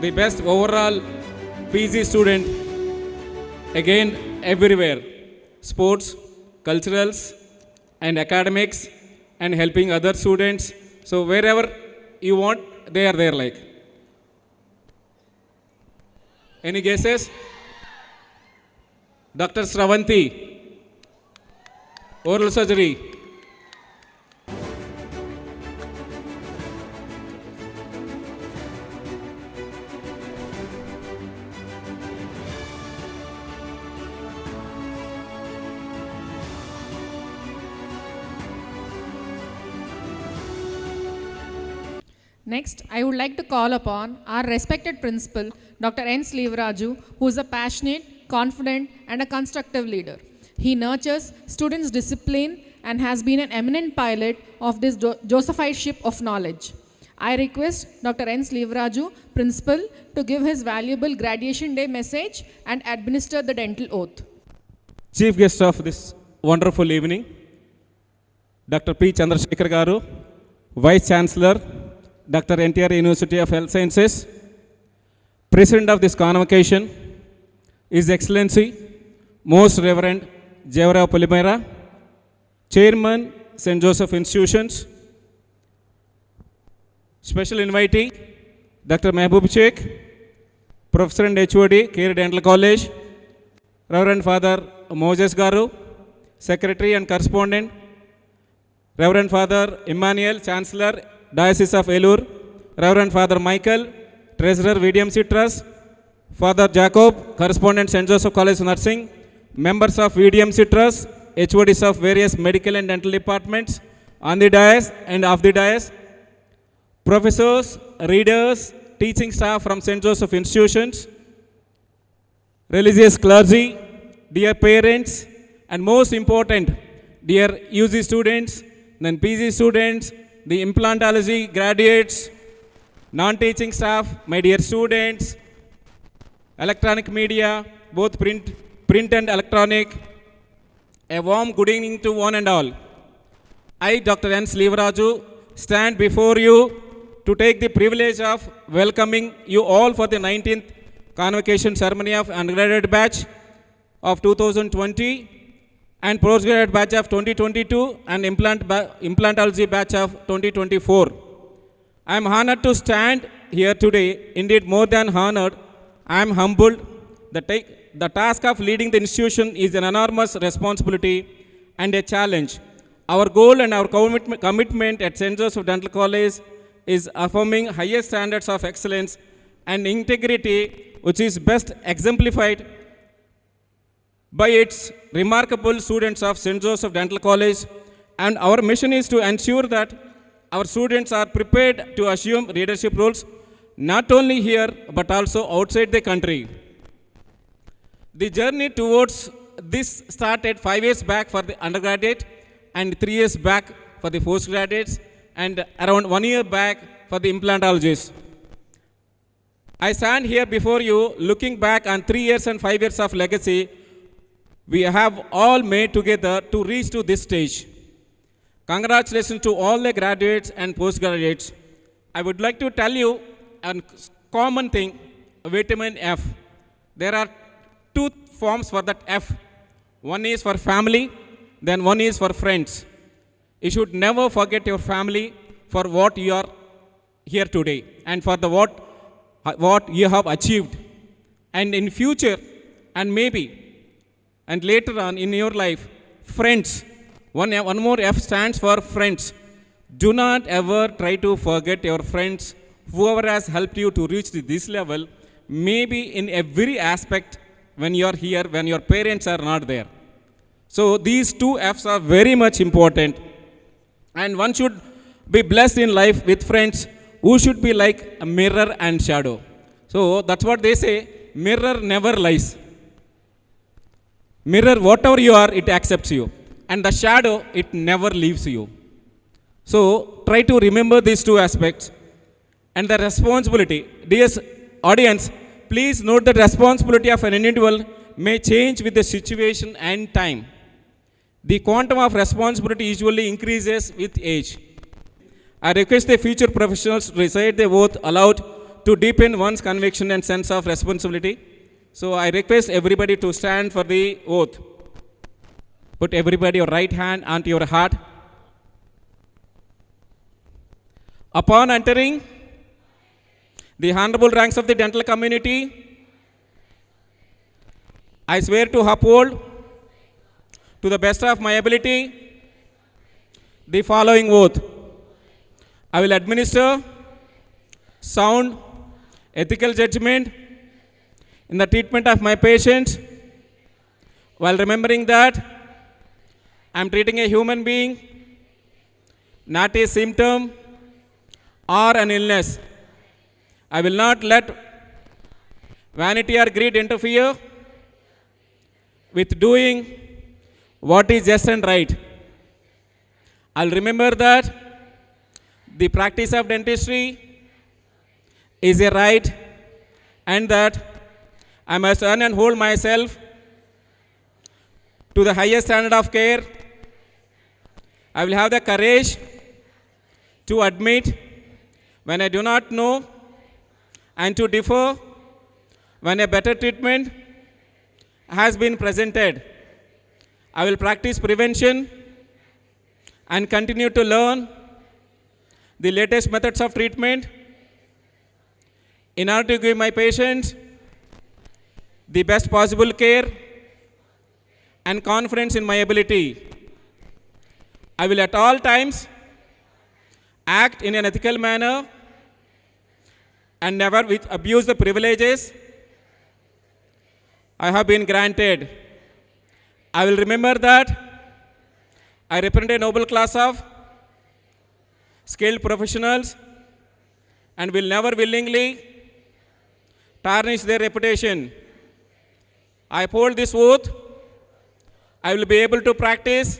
The best overall PG student, again everywhere, sports, culturals and academics and helping other students. So wherever you want, they are there like. Any guesses? Dr. Sravanti, oral surgery.
Next, I would like to call upon our respected principal, Dr. N. Sleevaraju, who is a passionate, confident and a constructive leader. He nurtures students' discipline and has been an eminent pilot of this Josephite ship of knowledge. I request Dr. N. Sleevaraju, principal, to give his valuable graduation day message and administer the dental oath.
Chief guest of this wonderful evening, Dr. P. Chandrasekhar Garu, Vice Chancellor, Dr. NTR University of Health Sciences, President of this convocation, His Excellency, Most Reverend Jayarao Polimera, Chairman, St. Joseph Institutions, Special Invitee, Dr. Mehboob Sheikh, Professor and HOD, Care Dental College, Reverend Father Moses Garu, Secretary and Correspondent, Reverend Father Emmanuel, Chancellor, Diocese of Eluru, Reverend Father Michael, Treasurer VDMC Trust, Father Jacob, Correspondent St. Joseph College Nursing, members of VDMC Trust, HODs of various medical and dental departments on the dais and off the dais, professors, readers, teaching staff from St. Joseph Institutions, religious clergy, dear parents, and most important, dear UG students, then PG students, the implantology graduates, non-teaching staff, my dear students, electronic media, both print and electronic, a warm good evening to one and all. I, Dr. N. Sleevaraju,
stand before you to take the privilege of welcoming you all for the 19th Convocation ceremony of undergraduate batch of 2020 and postgraduate batch of 2022 and implantology batch of 2024. I am honored to stand here today, indeed more than honored. I am humbled. The task of leading the institution is an enormous responsibility and a challenge. Our goal and our commitment at St. Joseph Dental College is affirming highest standards of excellence and integrity, which is best exemplified by its remarkable students of St. Joseph Dental College. And our mission is to ensure that our students are prepared to assume leadership roles not only here but also outside the country. The journey towards this started 5 years back for the undergraduate and 3 years back for the postgraduates and around 1 year back for the implantologists. I stand here before you looking back on 3 years and 5 years of legacy we have all made together to reach to this stage. Congratulations to all the graduates and postgraduates. I would like to tell you a common thing, vitamin F. There are 2 forms for that F. One is for family, then one is for friends. You should never forget your family for what you are here today and for the what you have achieved. And in future, and maybe, and later on in your life, friends. One more F stands for friends. Do not ever try to forget your friends, whoever has helped you to reach this level, maybe in every aspect when you are here, when your parents are not there. So these 2 F's are very much important. And one should be blessed in life with friends who should be like a mirror and shadow. So that's what they say, mirror never lies. Mirror, whatever you are, it accepts you. And the shadow, it never leaves you. So try to remember these 2 aspects. And the responsibility. Dear audience, please note that responsibility of an individual may change with the situation and time. The quantum of responsibility usually increases with age. I request the future professionals to recite the oath aloud to deepen one's conviction and sense of responsibility. So I request everybody to stand for the oath. Put everybody your right hand onto your heart. Upon entering the honorable ranks of the dental community, I swear to uphold to the best of my ability the following oath. I will administer sound, ethical judgment in the treatment of my patients while remembering that I am treating a human being, not a symptom or an illness. I will not let vanity or greed interfere with doing what is just and right. I'll remember that the practice of dentistry is a right and that I must earn and hold myself to the highest standard of care. I will have the courage to admit when I do not know and to differ when a better treatment has been presented. I will practice prevention and continue to learn the latest methods of treatment in order to give my patients the best possible care and confidence in my ability. I will at all times act in an ethical manner and never abuse the privileges I have been granted. I will remember that I represent a noble class of skilled professionals and will never willingly tarnish their reputation. I uphold this oath. I will be able to practice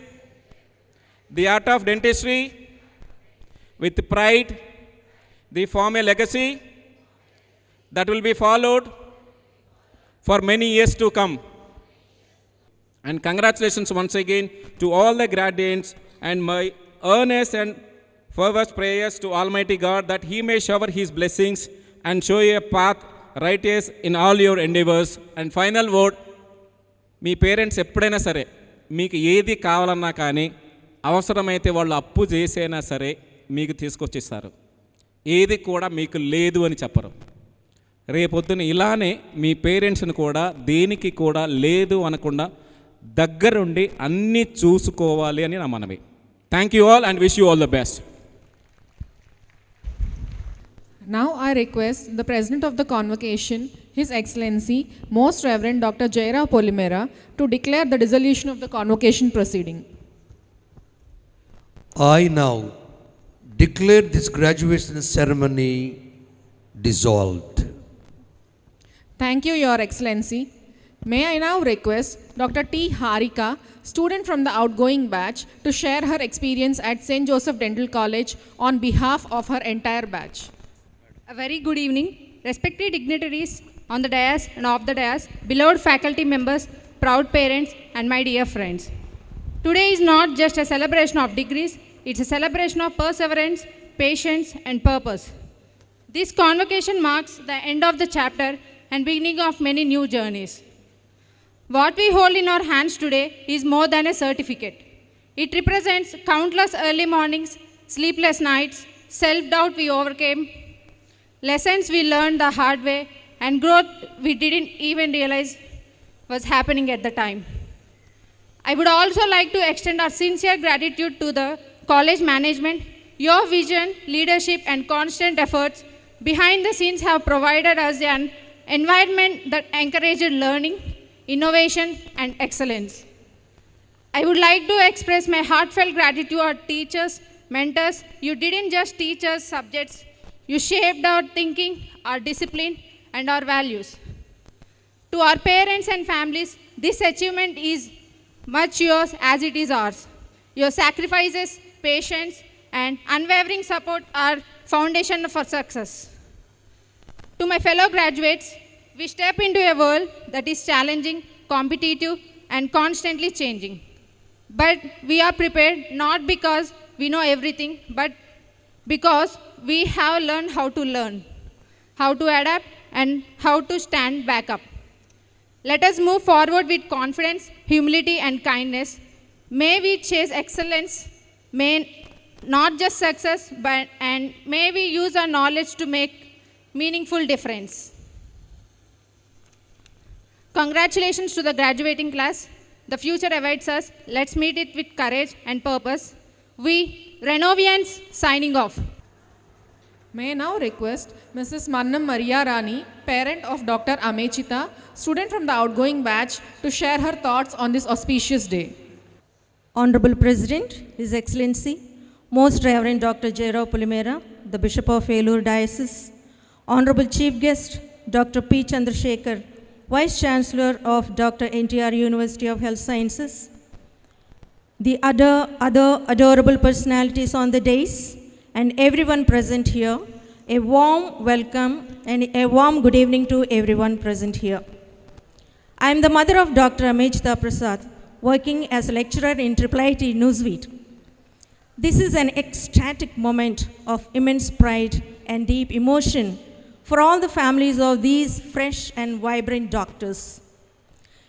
the art of dentistry with pride, form a legacy that will be followed for many years to come. And congratulations once again to all the graduates and my earnest and fervent prayers to Almighty God that He may shower His blessings and show you a path righteous in all your endeavors. And final word, me parents ఎప్పుడైనా సరే మీకు ఏది కావాలన్నా కానీ అవసరమైతే వాళ్ళు అప్పు చేసైనా సరే మీకు తీసుకొచ్చిస్తారు. ఏది కూడా మీకు లేదు అని చెప్పరు. రేపొద్దున ఇలానే మీ పేరెంట్స్ని కూడా దేనికి కూడా లేదు అనకుండా దగ్గరుండి అన్నీ చూసుకోవాలి అని నా మనవి. Thank you all and wish you all the best.
Now I request the President of the Convocation, His Excellency, Most Reverend Dr. Jaira Polimera, to declare the dissolution of the Convocation proceeding.
I now declare this graduation ceremony dissolved.
Thank you, Your Excellency. May I now request Dr. T. Harika, student from the outgoing batch, to share her experience at St. Joseph Dental College on behalf of her entire batch.
A very good evening, respected dignitaries on the dais and off the dais, beloved faculty members, proud parents, and my dear friends. Today is not just a celebration of degrees, it's a celebration of perseverance, patience, and purpose. This convocation marks the end of the chapter and beginning of many new journeys. What we hold in our hands today is more than a certificate. It represents countless early mornings, sleepless nights, self-doubt we overcame, lessons we learned the hard way, and growth we didn't even realize was happening at the time. I would also like to extend our sincere gratitude to the college management. Your vision, leadership, and constant efforts behind the scenes have provided us an environment that encouraged learning, innovation, and excellence. I would like to express my heartfelt gratitude to our teachers, mentors. You didn't just teach us subjects, you shaped our thinking, our discipline, and our values. To our parents and families, this achievement is much yours as it is ours. Your sacrifices, patience, and unwavering support are foundation for success. To my fellow graduates, we step into a world that is challenging, competitive, and constantly changing. But we are prepared not because we know everything, but because we have learned how to learn, how to adapt, and how to stand back up. Let us move forward with confidence, humility, and kindness. May we chase excellence, may not just success, and may we use our knowledge to make meaningful difference. Congratulations to the graduating class. The future awaits us. Let's meet it with courage and purpose. We, Renovians, signing off.
May I now request Mrs. Mannam Maria Rani, parent of Dr. Amechita, student from the outgoing batch, to share her thoughts on this auspicious day.
Honorable President, His Excellency, Most Reverend Dr. Jaira Polimera, the Bishop of Eluru Diocese, Honorable Chief Guest Dr. P. Chandrasekhar, Vice Chancellor of Dr. NTR University of Health Sciences, the other adorable personalities on the dais, and everyone present here, a warm welcome and a warm good evening to everyone present here. I am the mother of Dr. Amechita Prasad, working as a lecturer in IIIT Newsweek. This is an ecstatic moment of immense pride and deep emotion for all the families of these fresh and vibrant doctors.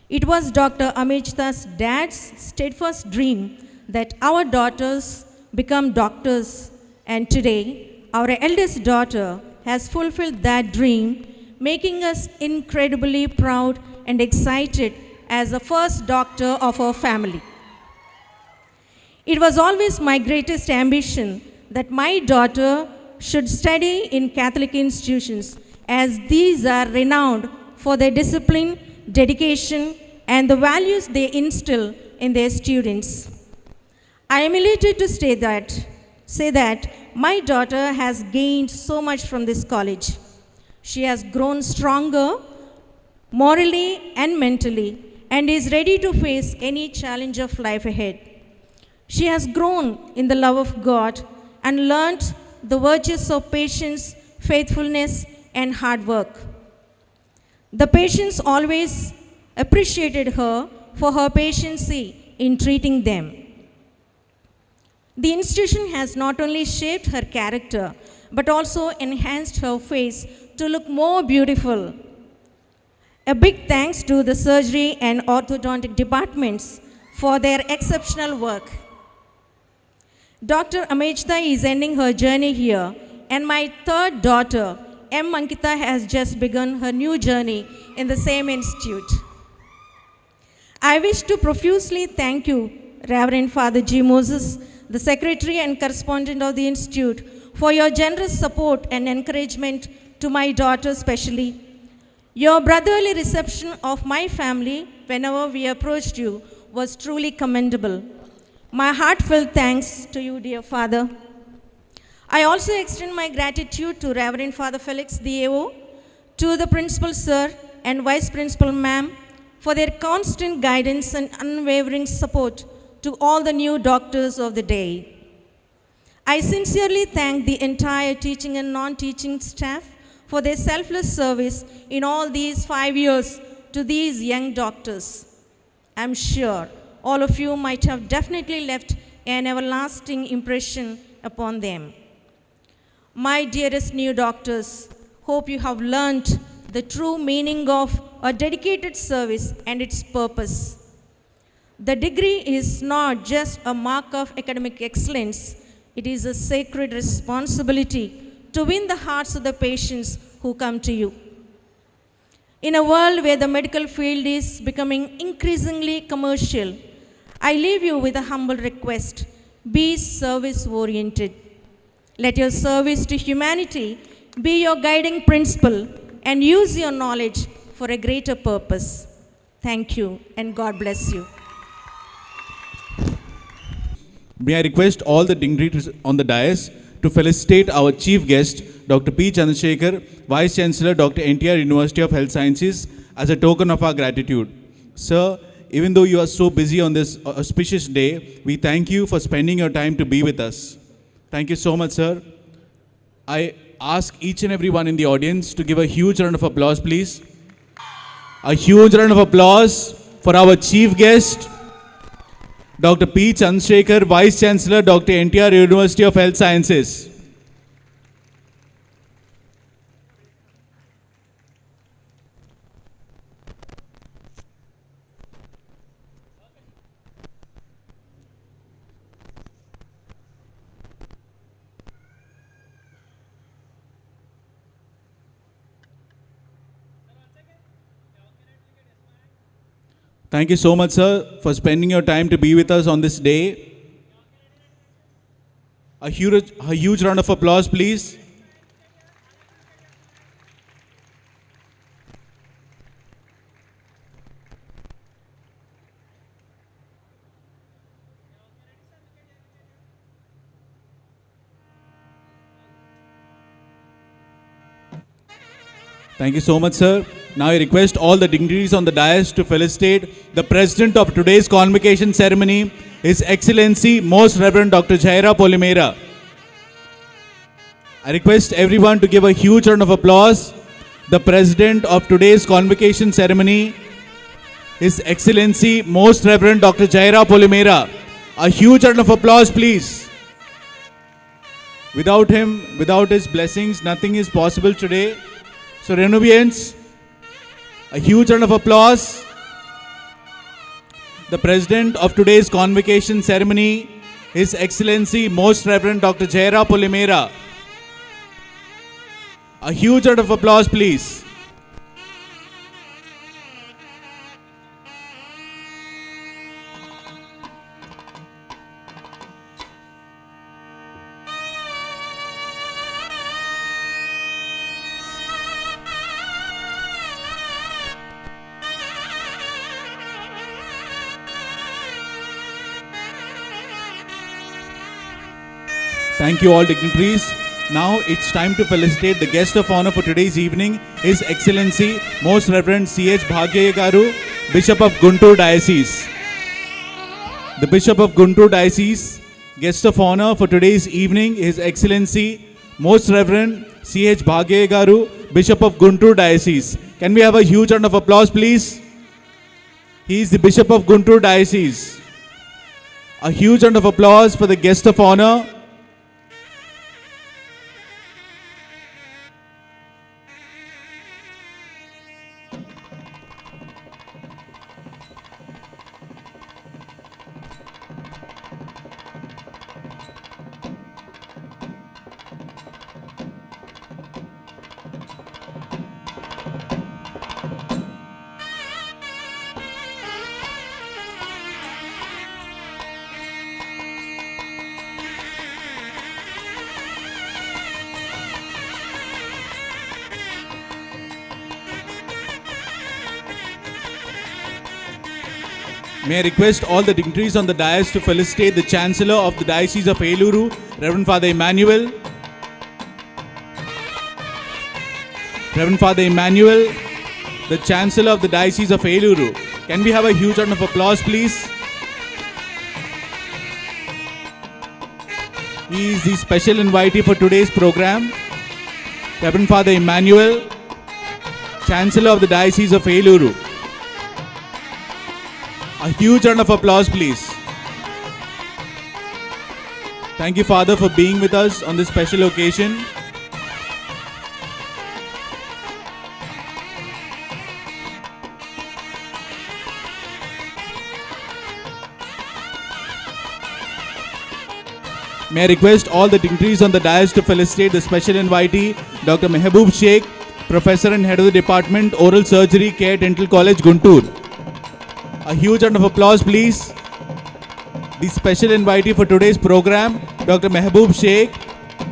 It was Dr. Amechita's dad's steadfast dream that our daughters become doctors, and today our eldest daughter has fulfilled that dream, making us incredibly proud and excited as the first doctor of our family. It was always my greatest ambition that my daughter should study in Catholic institutions, as these are renowned for their discipline, dedication, and the values they instill in their students. I am elated to say that my daughter has gained so much from this college. She has grown stronger morally and mentally, and is ready to face any challenge of life ahead. She has grown in the love of God and learned the virtues of patience, faithfulness, and hard work. The patients always appreciated her for her patience in treating them. The institution has not only shaped her character, but also enhanced her face to look more beautiful. A big thanks to the surgery and orthodontic departments for their exceptional work. Dr. Amechta is ending her journey here, and my third daughter, M. Ankita, has just begun her new journey in the same institute. I wish to profusely thank you, Reverend Father G. Moses, the Secretary and Correspondent of the Institute, for your generous support and encouragement to my daughter especially. Your brotherly reception of my family whenever we approached you was truly commendable. My heartfelt thanks to you, dear Father. I also extend my gratitude to Reverend Father Felix D.A.O., to the Principal Sir and Vice Principal Ma'am for their constant guidance and unwavering support to all the new doctors of the day. I sincerely thank the entire teaching and non-teaching staff for their selfless service in all these 5 years to these young doctors. I'm sure all of you might have definitely left an everlasting impression upon them. My dearest new doctors, hope you have learned the true meaning of a dedicated service and its purpose. The degree is not just a mark of academic excellence, it is a sacred responsibility to win the hearts of the patients who come to you. In a world where the medical field is becoming increasingly commercial, I leave you with a humble request: be service-oriented. Let your service to humanity be your guiding principle and use your knowledge for a greater purpose. Thank you and God bless you.
May I request all the dignitaries on the dais to felicitate our chief guest, Dr. P. Chandrasekhar, Vice Chancellor, Dr. NTR University of Health Sciences, as a token of our gratitude. Sir, even though you are so busy on this auspicious day, we thank you for spending your time to be with us. Thank you so much, sir. I ask each and everyone in the audience to give a huge round of applause, please. A huge round of applause for our chief guest, Dr. P. Chandrasekhar, Vice Chancellor, Dr. NTR University of Health Sciences. Thank you so much, sir, for spending your time to be with us on this day. A huge round of applause, please. Thank you so much, sir. Now I request all the dignitaries on the dais to felicitate the president of today's convocation ceremony, His Excellency Most Reverend Dr. Jaira Polimera. I request everyone to give a huge round of applause. The president of today's convocation ceremony, His Excellency Most Reverend Dr. Jaira Polimera. A huge round of applause, please. Without him, without his blessings, nothing is possible today. So, Renuvians, a huge round of applause. The president of today's convocation ceremony, His Excellency Most Reverend Dr. Jaira Polimera. A huge round of applause, please. Thank you all dignitaries. Now it's time to felicitate the guest of honor for today's evening, His Excellency Most Reverend C.H. Bhagyaya Garu, Bishop of Guntur Diocese. The Bishop of Guntur Diocese, guest of honor for today's evening, His Excellency Most Reverend C.H. Bhagyaya Garu, Bishop of Guntur Diocese. Can we have a huge round of applause, please? He is the Bishop of Guntur Diocese. A huge round of applause for the guest of honor. May I request all the dignitaries on the dais to felicitate the Chancellor of the Diocese of Eluru, Reverend Father Emmanuel. Reverend Father Emmanuel, the Chancellor of the Diocese of Eluru. Can we have a huge round of applause, please? He is the special invitee for today's program. Reverend Father Emmanuel, Chancellor of the Diocese of Eluru. A huge round of applause, please. Thank you, Father, for being with us on this special occasion. May I request all the dignitaries on the dais to felicitate the special invitee, Dr. Mehboob Sheikh, Professor and Head of the Department, Oral Surgery, Care Dental College, Guntur. A huge round of applause, please. The special invitee for today's program, Dr. Mehboob Sheikh,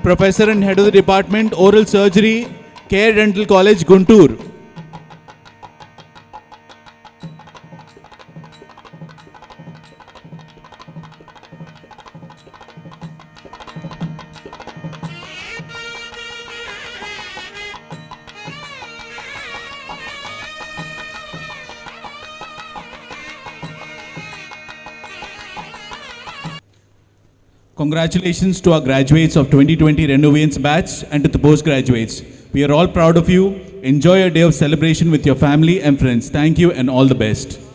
Professor and Head of the Department, Oral Surgery, Care Dental College, Guntur. Congratulations to our graduates of 2020 Renovance batch and to the postgraduates. We are all proud of you. Enjoy a day of celebration with your family and friends. Thank you and all the best.